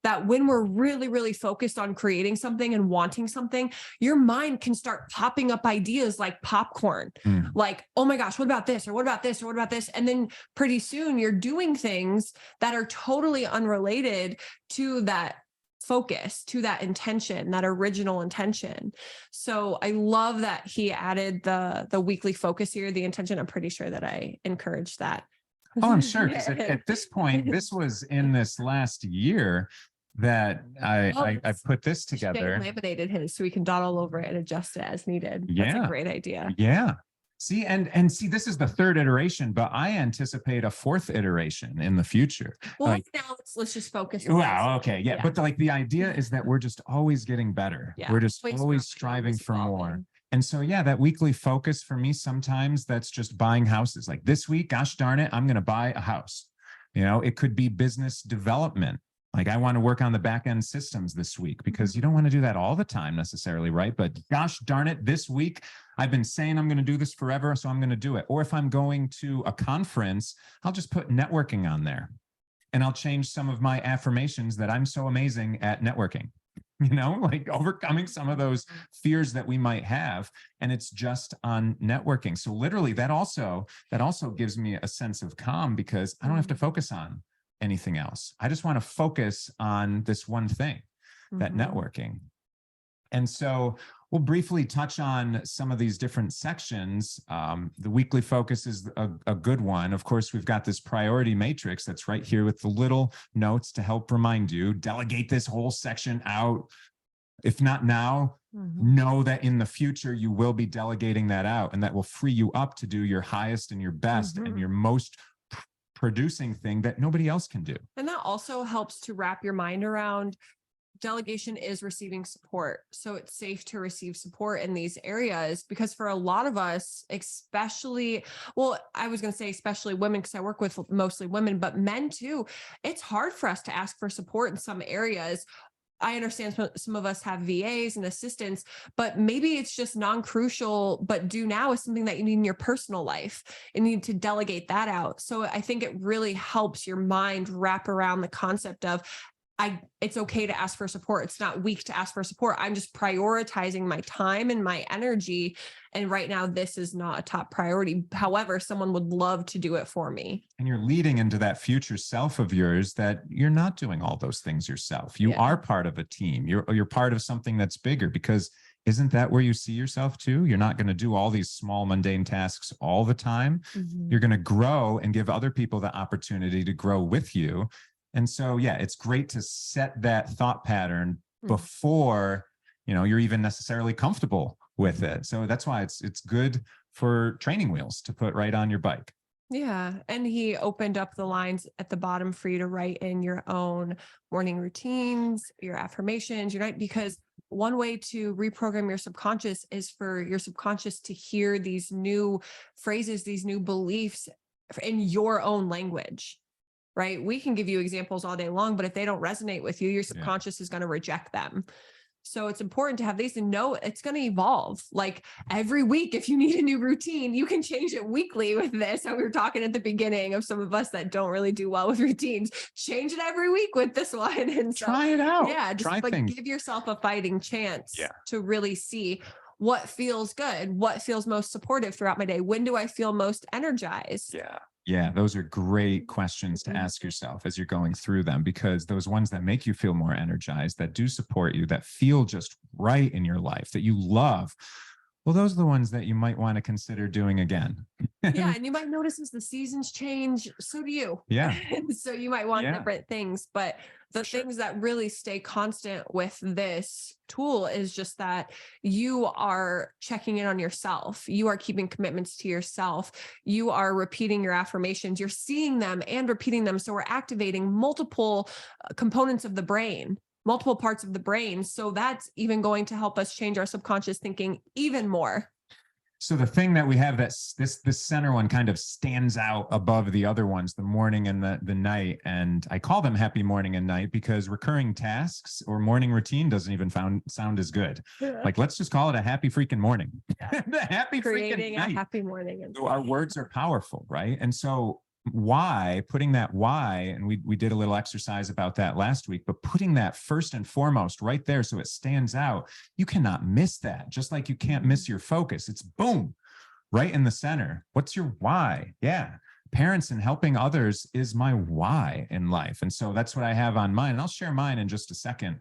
that when we're really, really focused on creating something and wanting something, your mind can start popping up ideas like popcorn, like, oh my gosh, what about this? Or what about this? Or what about this? And then pretty soon you're doing things that are totally unrelated to that focus, to that intention, that original intention. So I love that he added the weekly focus here, the intention. I'm pretty sure that I encouraged that. Oh, I'm sure. 'Cause at this point, this was in this last year that I put this together. Laminated his so we can dot all over it and adjust it as needed. That's a great idea. Yeah. See, and see, this is the third iteration, but I anticipate a fourth iteration in the future. Well, like, now let's just focus. On wow. Okay. Yeah. But like the idea is that we're just always getting better. Yeah. We're just always striving for more. And so, yeah, that weekly focus for me, sometimes that's just buying houses. Like this week, gosh darn it, I'm going to buy a house. You know, it could be business development. Like I want to work on the back end systems this week, because you don't want to do that all the time necessarily, right? But gosh darn it, this week, I've been saying I'm going to do this forever, so I'm going to do it. Or if I'm going to a conference, I'll just put networking on there and I'll change some of my affirmations that I'm so amazing at networking. You know, like overcoming some of those fears that we might have. And it's just on networking. So literally that also gives me a sense of calm, because I don't have to focus on anything else. I just want to focus on this one thing, that networking. And so we'll briefly touch on some of these different sections. The weekly focus is a good one. Of course, we've got this priority matrix that's right here with the little notes to help remind you, delegate this whole section out. If not now, know that in the future, you will be delegating that out, and that will free you up to do your highest and your best and your most producing thing that nobody else can do. And that also helps to wrap your mind around delegation is receiving support. So it's safe to receive support in these areas, because for a lot of us, especially, well, I was going to say especially women, because I work with mostly women, but men too, it's hard for us to ask for support in some areas. I understand some of us have VAs and assistants, but maybe it's just non-crucial, but due now is something that you need in your personal life and you need to delegate that out. So I think it really helps your mind wrap around the concept of it's okay to ask for support. It's not weak to ask for support. I'm just prioritizing my time and my energy. And right now, this is not a top priority. However, someone would love to do it for me. And you're leading into that future self of yours that you're not doing all those things yourself. You are part of a team. You're part of something that's bigger, because isn't that where you see yourself too? You're not going to do all these small mundane tasks all the time. You're going to grow and give other people the opportunity to grow with you. And so, yeah, it's great to set that thought pattern before, you're even necessarily comfortable with it. So that's why it's good for training wheels to put right on your bike. Yeah. And he opened up the lines at the bottom for you to write in your own morning routines, your affirmations, because one way to reprogram your subconscious is for your subconscious to hear these new phrases, these new beliefs in your own language. Right? We can give you examples all day long, but if they don't resonate with you, your subconscious is going to reject them. So it's important to have these and know it's going to evolve. Like every week, if you need a new routine, you can change it weekly with this. And we were talking at the beginning of some of us that don't really do well with routines, change it every week with this one. And so, try it out. Yeah. Just give yourself a fighting chance to really see what feels good, what feels most supportive throughout my day. When do I feel most energized? Yeah, those are great questions to ask yourself as you're going through them, because those ones that make you feel more energized, that do support you, that feel just right in your life, that you love, Well, those are the ones that you might want to consider doing again. Yeah, and you might notice as the seasons change, so do you. Yeah. And so you might want Yeah. different things, but the Sure. things that really stay constant with this tool is just that you are checking in on yourself. You are keeping commitments to yourself. You are repeating your affirmations. You're seeing them and repeating them. So we're activating multiple components of the brain, multiple parts of the brain. So that's even going to help us change our subconscious thinking even more. So the thing that we have that's this center one kind of stands out above the other ones, the morning and the night. And I call them happy morning and night because recurring tasks or morning routine doesn't even sound as good. Like, let's just call it a happy freaking morning. The happy Creating freaking a night. happy morning. And So our words are powerful, right? And so why, putting that why, and we did a little exercise about that last week, but putting that first and foremost right there so it stands out, you cannot miss that. Just like you can't miss your focus. It's boom, right in the center. What's your why? Yeah. Parents and helping others is my why in life. And so that's what I have on mine. And I'll share mine in just a second,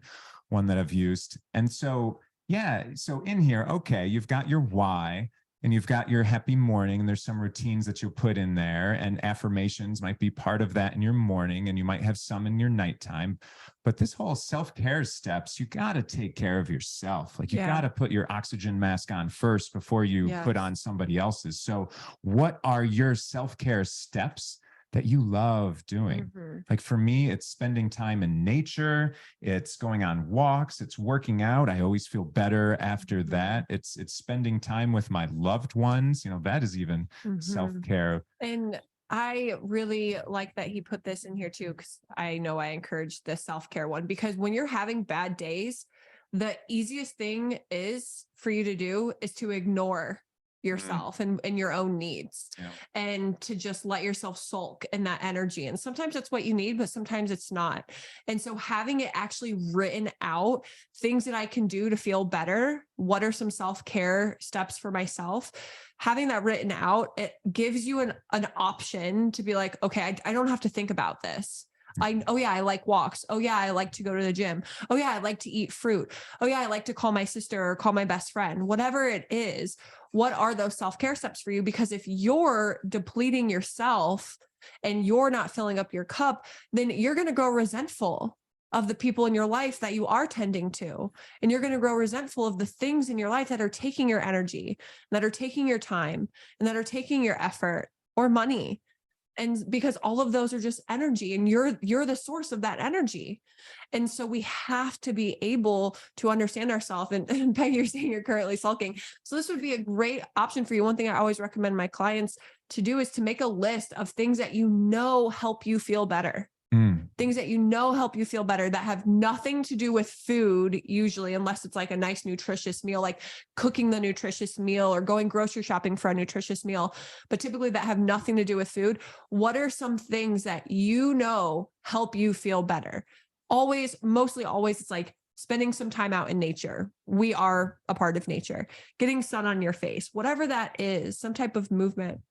one that I've used. And so, yeah, so in here, okay, you've got your why. And you've got your happy morning, and there's some routines that you'll put in there, and affirmations might be part of that in your morning, and you might have some in your nighttime. But this whole self-care steps, you got to take care of yourself. Like, you got to put your oxygen mask on first before you put on somebody else's. So what are your self-care steps that you love doing? Like, for me, it's spending time in nature. It's going on walks. It's working out. I always feel better after that. It's spending time with my loved ones. You know, that is even self-care. And I really like that he put this in here too, because I know I encourage the self-care one, because when you're having bad days, the easiest thing is for you to do is to ignore yourself and your own needs and to just let yourself sulk in that energy. And sometimes that's what you need, but sometimes it's not. And so having it actually written out, things that I can do to feel better, what are some self-care steps for myself, having that written out, it gives you an option to be like, okay, I don't have to think about this. Oh yeah, I like walks. Oh yeah, I like to go to the gym. Oh yeah, I like to eat fruit. Oh yeah, I like to call my sister or call my best friend. Whatever it is, what are those self-care steps for you? Because if you're depleting yourself and you're not filling up your cup, then you're going to grow resentful of the people in your life that you are tending to. And you're going to grow resentful of the things in your life that are taking your energy, that are taking your time, and that are taking your effort or money. And because all of those are just energy, and you're the source of that energy. And so we have to be able to understand ourselves. And Peggy, you're saying you're currently sulking. So this would be a great option for you. One thing I always recommend my clients to do is to make a list of things that you know help you feel better. Things that you know help you feel better that have nothing to do with food, usually, unless it's like a nice nutritious meal, like cooking the nutritious meal or going grocery shopping for a nutritious meal, but typically that have nothing to do with food. What are some things that you know help you feel better? Always, mostly always, it's like spending some time out in nature. We are a part of nature, getting sun on your face, whatever that is, some type of movement.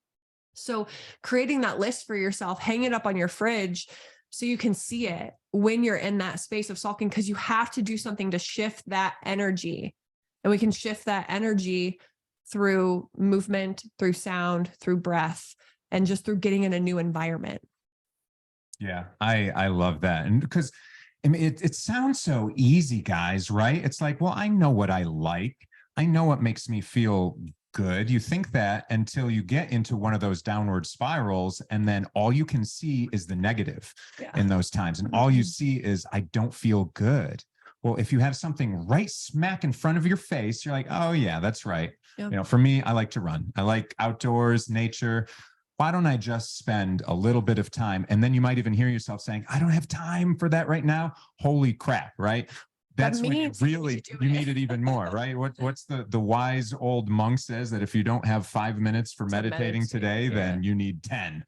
So creating that list for yourself, hang it up on your fridge so you can see it when you're in that space of sulking, because you have to do something to shift that energy. And we can shift that energy through movement, through sound, through breath, and just through getting in a new environment. Yeah, I love that. And because I mean, it sounds so easy, guys, right? It's like, well, I know what I like. I know what makes me feel good. You think that until you get into one of those downward spirals, and then all you can see is the negative in those times. And all you see is, I don't feel good. Well, if you have something right smack in front of your face, you're like, oh yeah, that's right. You know, for me, I like to run. I like outdoors, nature. Why don't I just spend a little bit of time? And then you might even hear yourself saying, I don't have time for that right now. Holy crap, right? That's when you really, you need it even more, right? What's the wise old monk says that if you don't have 5 minutes for meditating today, then you need 10.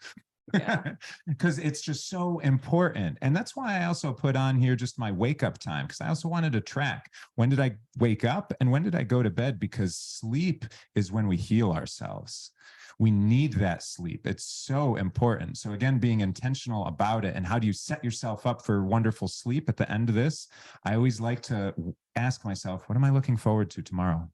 Because it's just so important. And that's why I also put on here just my wake up time, because I also wanted to track, when did I wake up and when did I go to bed? Because sleep is when we heal ourselves. We need that sleep. It's so important. So again, being intentional about it. And how do you set yourself up for wonderful sleep at the end of this? I always like to ask myself, what am I looking forward to tomorrow?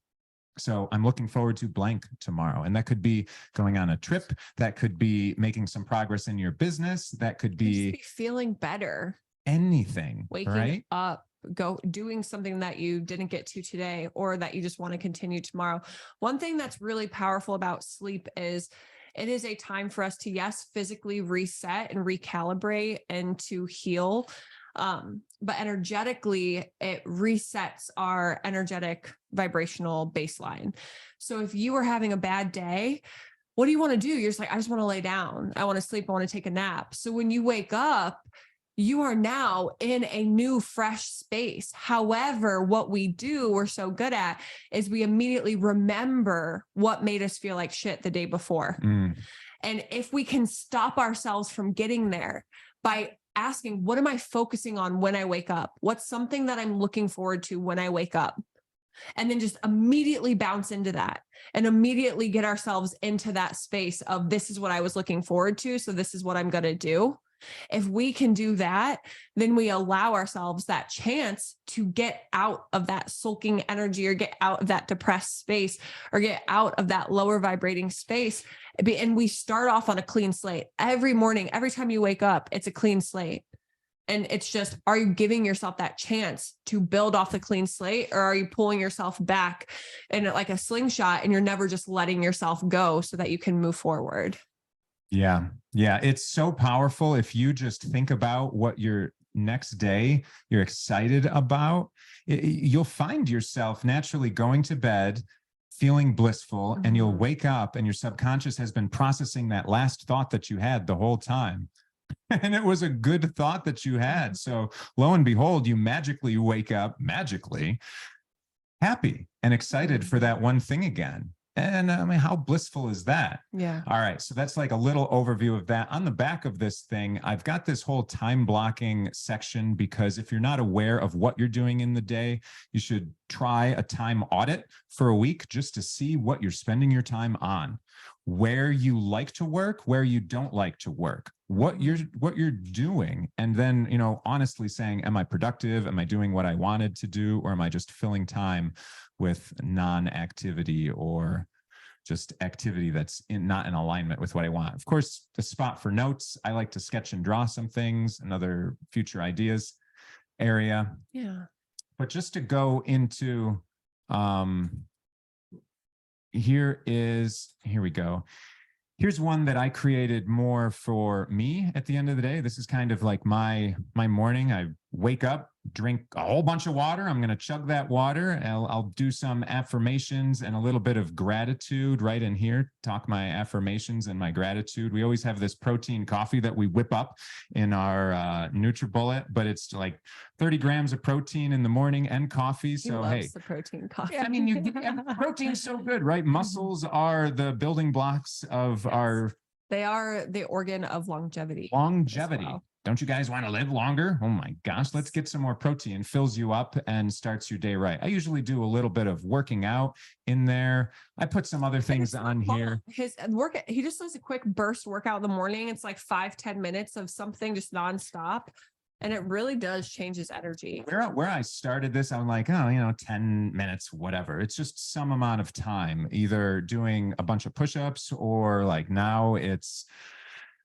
So I'm looking forward to blank tomorrow. And that could be going on a trip. That could be making some progress in your business. That could Just be be feeling better, anything, waking right? up, go doing something that you didn't get to today or that you just want to continue tomorrow. One thing that's really powerful about sleep is it is a time for us to, yes, physically reset and recalibrate and to heal. But energetically, it resets our energetic vibrational baseline. So if you are having a bad day, what do you want to do? You're just like, I just want to lay down. I want to sleep. I want to take a nap. So when you wake up, you are now in a new, fresh space. However, what we do, we're so good at, is we immediately remember what made us feel like shit the day before. And if we can stop ourselves from getting there by asking, what am I focusing on when I wake up? What's something that I'm looking forward to when I wake up? And then just immediately bounce into that and immediately get ourselves into that space of, this is what I was looking forward to. So this is what I'm going to do. If we can do that, then we allow ourselves that chance to get out of that sulking energy or get out of that depressed space or get out of that lower vibrating space. And we start off on a clean slate every morning. Every time you wake up, it's a clean slate. And it's just, are you giving yourself that chance to build off the clean slate, or are you pulling yourself back in like a slingshot and you're never just letting yourself go so that you can move forward? Yeah. Yeah. It's so powerful. If you just think about what your next day you're excited about, you'll find yourself naturally going to bed, feeling blissful, and you'll wake up and your subconscious has been processing that last thought that you had the whole time. And it was a good thought that you had. So lo and behold, you magically wake up magically happy and excited for that one thing again. And I mean, how blissful is that? Yeah. All right. So that's like a little overview of that. On the back of this thing, I've got this whole time blocking section, because if you're not aware of what you're doing in the day, you should try a time audit for a week just to see what you're spending your time on, where you like to work, where you don't like to work, what you're doing. And then, honestly saying, am I productive? Am I doing what I wanted to do? Or am I just filling time with non-activity or just activity that's not in alignment with what I want? Of course, the spot for notes. I like to sketch and draw some things, another future ideas area. Yeah. But just to go into, here we go. Here's one that I created more for me at the end of the day. This is kind of like my morning. I wake up, drink a whole bunch of water. I'm going to chug that water. I'll do some affirmations and a little bit of gratitude right in here. Talk my affirmations and my gratitude. We always have this protein coffee that we whip up in our NutriBullet, but it's like 30 grams of protein in the morning and coffee. So hey, the protein coffee. Yeah, I mean, protein's so good, right? Muscles are the building blocks of our. They are the organ of longevity. Well. Don't you guys want to live longer? Oh my gosh, let's get some more protein. Fills you up and starts your day right. I usually do a little bit of working out in there. I put some other things on here. His work, he just does a quick burst workout in the morning. It's like 5-10 minutes of something just nonstop. And it really does change his energy. Where I started this, I'm like, 10 minutes, whatever. It's just some amount of time, either doing a bunch of push-ups or like now it's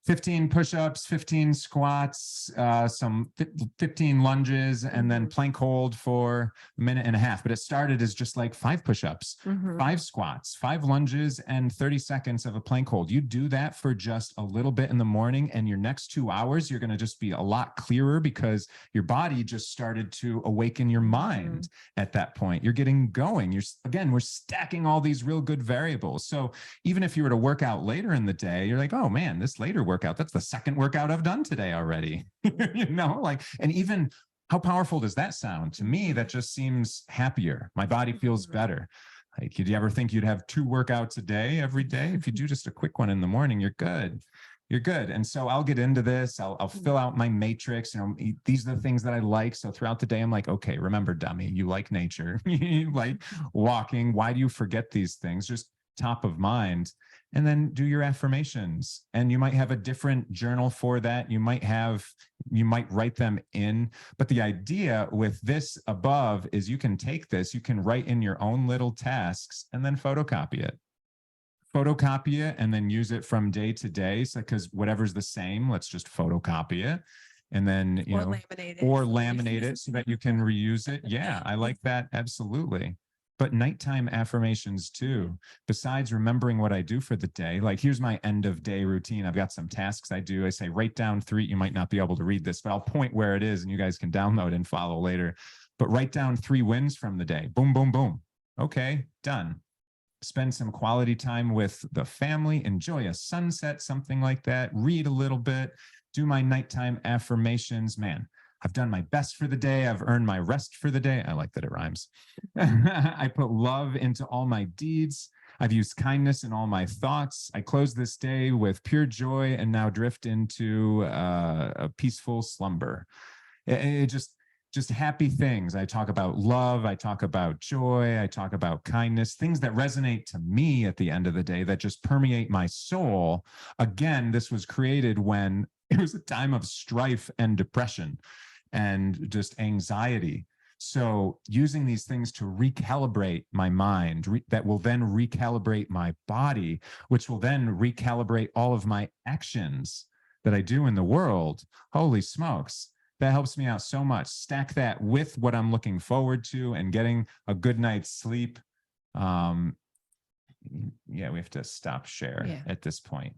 15 push-ups, 15 squats, some 15 lunges, and then plank hold for a minute and a half. But it started as just like 5 push-ups, 5 squats, 5 lunges, and 30 seconds of a plank hold. You do that for just a little bit in the morning, and your next 2 hours, you're going to just be a lot clearer because your body just started to awaken your mind at that point. You're getting going. We're stacking all these real good variables. So even if you were to work out later in the day, you're like, oh man, this later workout, that's the second workout I've done today already. And even how powerful does that sound? To me, that just seems happier. My body feels better. Like, did you ever think you'd have 2 workouts a day every day? If you do just a quick one in the morning, you're good. You're good. And so I'll get into this. I'll fill out my matrix. These are the things that I like. So throughout the day, I'm like, okay, remember, dummy, you like nature, you like walking. Why do you forget these things? Just top of mind, and then do your affirmations. And you might have a different journal for that. You might write them in. But the idea with this above is you can take this, you can write in your own little tasks and then photocopy it. Photocopy it and then use it from day to day. So, because whatever's the same, let's just photocopy it. And then, laminate it so that you can reuse it. Yeah, I like that. Absolutely. But nighttime affirmations too, besides remembering what I do for the day, like here's my end of day routine. I've got some tasks I do. I say, write down 3, you might not be able to read this, but I'll point where it is and you guys can download and follow later. But write down 3 wins from the day. Boom, boom, boom. Okay, done. Spend some quality time with the family, enjoy a sunset, something like that. Read a little bit, do my nighttime affirmations. Man, I've done my best for the day. I've earned my rest for the day. I like that it rhymes. I put love into all my deeds. I've used kindness in all my thoughts. I close this day with pure joy and now drift into a peaceful slumber. It just happy things. I talk about love. I talk about joy. I talk about kindness, things that resonate to me at the end of the day that just permeate my soul. Again, this was created when it was a time of strife and depression and just anxiety. So using these things to recalibrate my mind, that will then recalibrate my body, which will then recalibrate all of my actions that I do in the world. Holy smokes. That helps me out so much. Stack that with what I'm looking forward to and getting a good night's sleep. Yeah, we have to stop share at this point.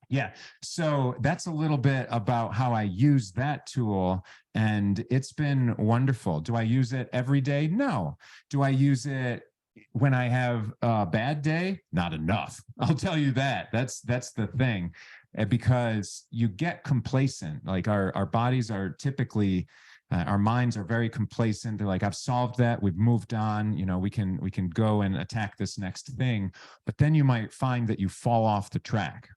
Yeah, so that's a little bit about how I use that tool, and it's been wonderful. Do I use it every day? No. Do I use it when I have a bad day? Not enough. I'll tell you that. That's the thing. Because you get complacent. Like our bodies are typically, our minds are very complacent. They're like, I've solved that. We've moved on. You know, we can go and attack this next thing. But then you might find that you fall off the track.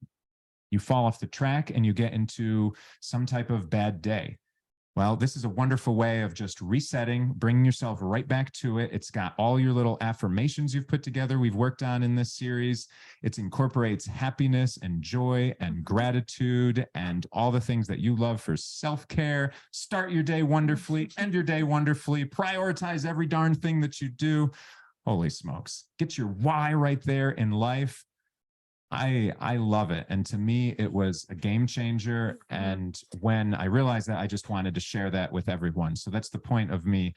You fall off the track and you get into some type of bad day. Well, this is a wonderful way of just resetting, bringing yourself right back to it. It's got all your little affirmations you've put together, we've worked on in this series. It incorporates happiness and joy and gratitude and all the things that you love for self-care. Start your day wonderfully, end your day wonderfully, prioritize every darn thing that you do. Holy smokes. Get your why right there in life. I love it. And to me, it was a game changer. And when I realized that, I just wanted to share that with everyone. So that's the point of me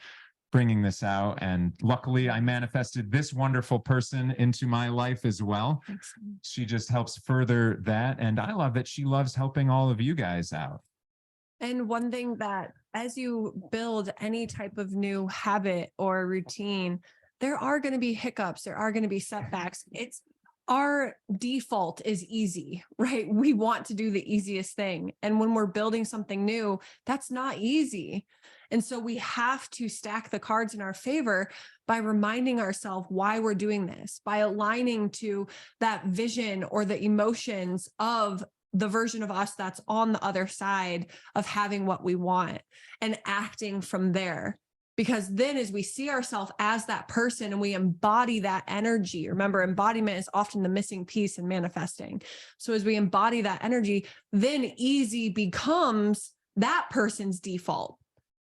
bringing this out. And luckily, I manifested this wonderful person into my life as well. Excellent. She just helps further that. And I love that she loves helping all of you guys out. And one thing that as you build any type of new habit or routine, there are going to be hiccups. There are going to be setbacks. Our default is easy, right? We want to do the easiest thing. And when we're building something new, that's not easy. And so we have to stack the cards in our favor by reminding ourselves why we're doing this, by aligning to that vision or the emotions of the version of us that's on the other side of having what we want and acting from there. Because then as we see ourselves as that person and we embody that energy, remember, embodiment is often the missing piece in manifesting. So as we embody that energy, then easy becomes that person's default,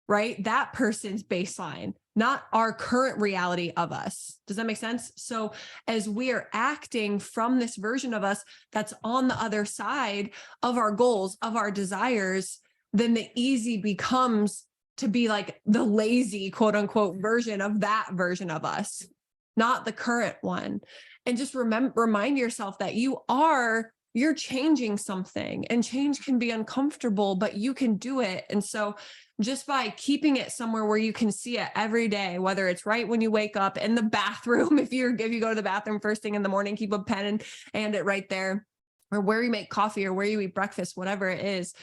right? That person's baseline, not our current reality of us. Does that make sense? So as we are acting from this version of us that's on the other side of our goals, of our desires, then the easy becomes to be like the lazy, quote unquote, version of that version of us, not the current one. And just remind yourself that you're changing something, and change can be uncomfortable, but you can do it. And so just by keeping it somewhere where you can see it every day, whether it's right when you wake up, in the bathroom, if you go to the bathroom first thing in the morning, keep a pen and it right there, or where you make coffee or where you eat breakfast, whatever it is.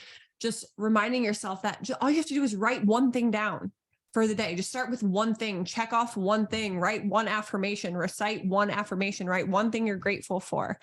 Just reminding yourself that all you have to do is write one thing down for the day. Just start with one thing, check off one thing, write one affirmation, recite one affirmation, write one thing you're grateful for,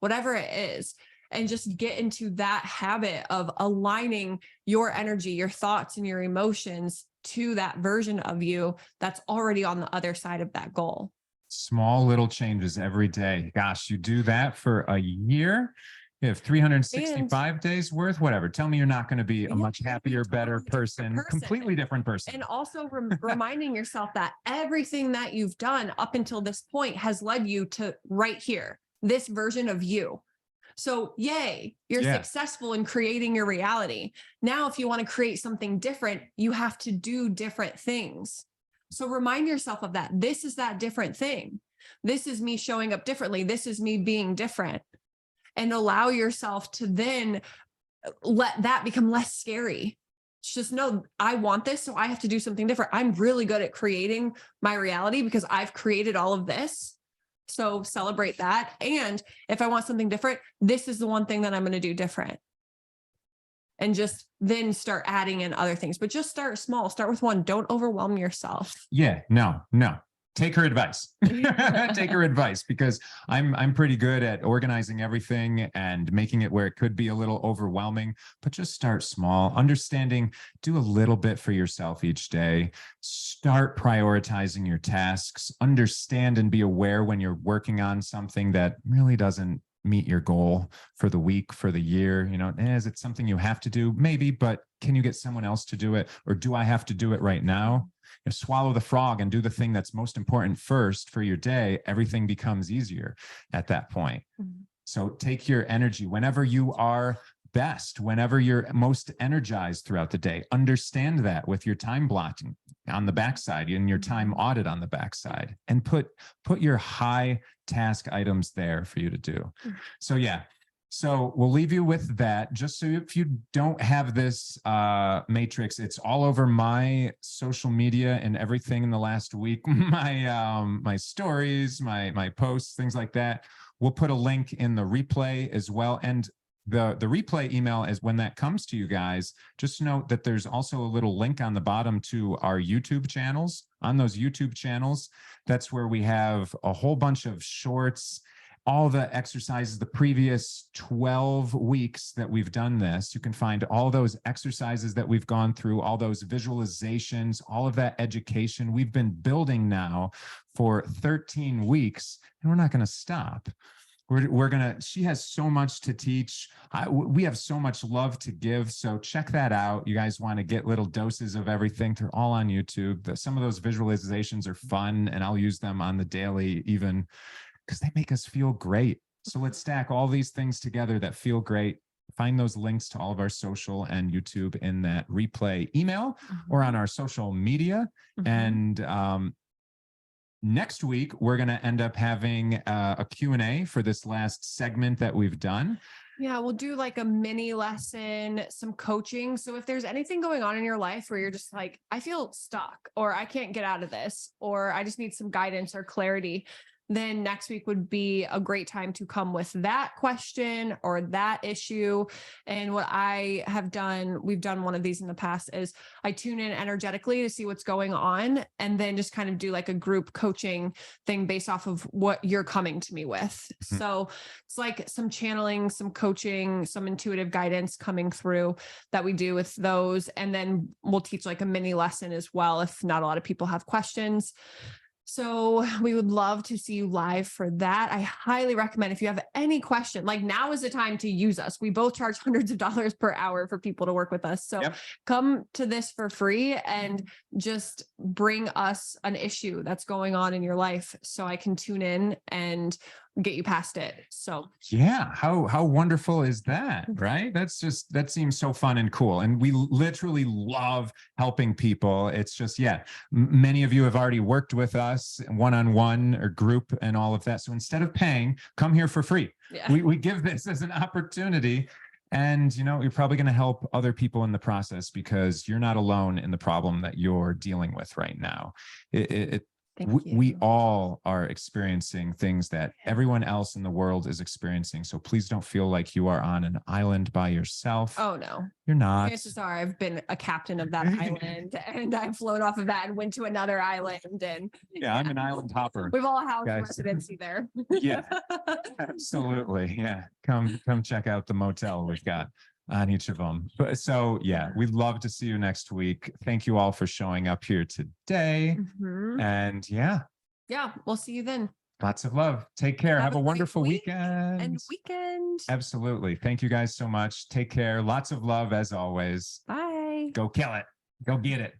whatever it is. And just get into that habit of aligning your energy, your thoughts, and your emotions to that version of you that's already on the other side of that goal. Small little changes every day. Gosh, you do that for a year. You have 365 days worth, whatever. Tell me you're not going to be a much happier, better person, completely different person. And also reminding yourself that everything that you've done up until this point has led you to right here, this version of you. So yay, you're successful in creating your reality. Now, if you want to create something different, you have to do different things. So remind yourself of that. This is that different thing. This is me showing up differently. This is me being different. And allow yourself to then let that become less scary. Just know, I want this, so I have to do something different. I'm really good at creating my reality because I've created all of this. So celebrate that. And if I want something different, this is the one thing that I'm going to do different. And just then start adding in other things, but just start small. Start with one. Don't overwhelm yourself. Yeah, no. Take her advice. Take her advice, because I'm pretty good at organizing everything and making it where it could be a little overwhelming, but just start small. Understanding, do a little bit for yourself each day. Start prioritizing your tasks. Understand and be aware when you're working on something that really doesn't meet your goal for the week, for the year. Is it something you have to do? Maybe, but can you get someone else to do it? Or do I have to do it right now? Swallow the frog and do the thing that's most important first for your day. Everything becomes easier at that point. Mm-hmm. So take your energy whenever you are best, whenever you're most energized throughout the day. Understand that with your time blocking on the backside and your time audit on the backside, and put your high task items there for you to do. Mm-hmm. So yeah. So we'll leave you with that. Just so if you don't have this matrix, it's all over my social media and everything in the last week. My stories, my posts, things like that. We'll put a link in the replay as well. And the replay email is when that comes to you guys. Just note that there's also a little link on the bottom to our YouTube channels. On those YouTube channels, that's where we have a whole bunch of shorts, all the exercises, the previous 12 weeks that we've done this. You can find all those exercises that we've gone through, all those visualizations, all of that education we've been building now for 13 weeks, and we're not going to stop. She has so much to teach. We have so much love to give. So check that out. You guys want to get little doses of everything. They're all on YouTube. Some of those visualizations are fun, and I'll use them on the daily even, because they make us feel great. So let's stack all these things together that feel great. Find those links to all of our social and YouTube in that replay email or on our social media. And next week, we're going to end up having a Q&A for this last segment that we've done. Yeah, we'll do like a mini lesson, some coaching. So if there's anything going on in your life where you're just like, I feel stuck, or I can't get out of this, or I just need some guidance or clarity, then next week would be a great time to come with that question or that issue. And what I have done, we've done one of these in the past, is I tune in energetically to see what's going on, and then just kind of do like a group coaching thing based off of what you're coming to me with. So it's like some channeling, some coaching, some intuitive guidance coming through that we do with those. And then we'll teach like a mini lesson as well, if not a lot of people have questions. So we would love to see you live for that. I highly recommend, if you have any question, like, now is the time to use us. We both charge hundreds of dollars per hour for people to work with us. So come to this for free and just bring us an issue that's going on in your life, so I can tune in and get you past it. So yeah, how wonderful is that, right? That seems so fun and cool. And we literally love helping people. It's just, many of you have already worked with us one-on-one or group and all of that. So instead of paying, come here for free. We give this as an opportunity. And, you're probably going to help other people in the process, because you're not alone in the problem that you're dealing with right now. We all are experiencing things that everyone else in the world is experiencing. So please don't feel like you are on an island by yourself. Oh, no, you're not. Chances are I've been a captain of that island, and I've flown off of that and went to another island. And I'm an island hopper. We've all housed residency there. Yeah, absolutely. Yeah. Come check out the motel we've got on each of them. But so, we'd love to see you next week. Thank you all for showing up here today. And Yeah, we'll see you then. Lots of love. Take care. Have a great wonderful week weekend. and weekend. Absolutely. Thank you guys so much. Take care. Lots of love as always. Bye. Go kill it. Go get it.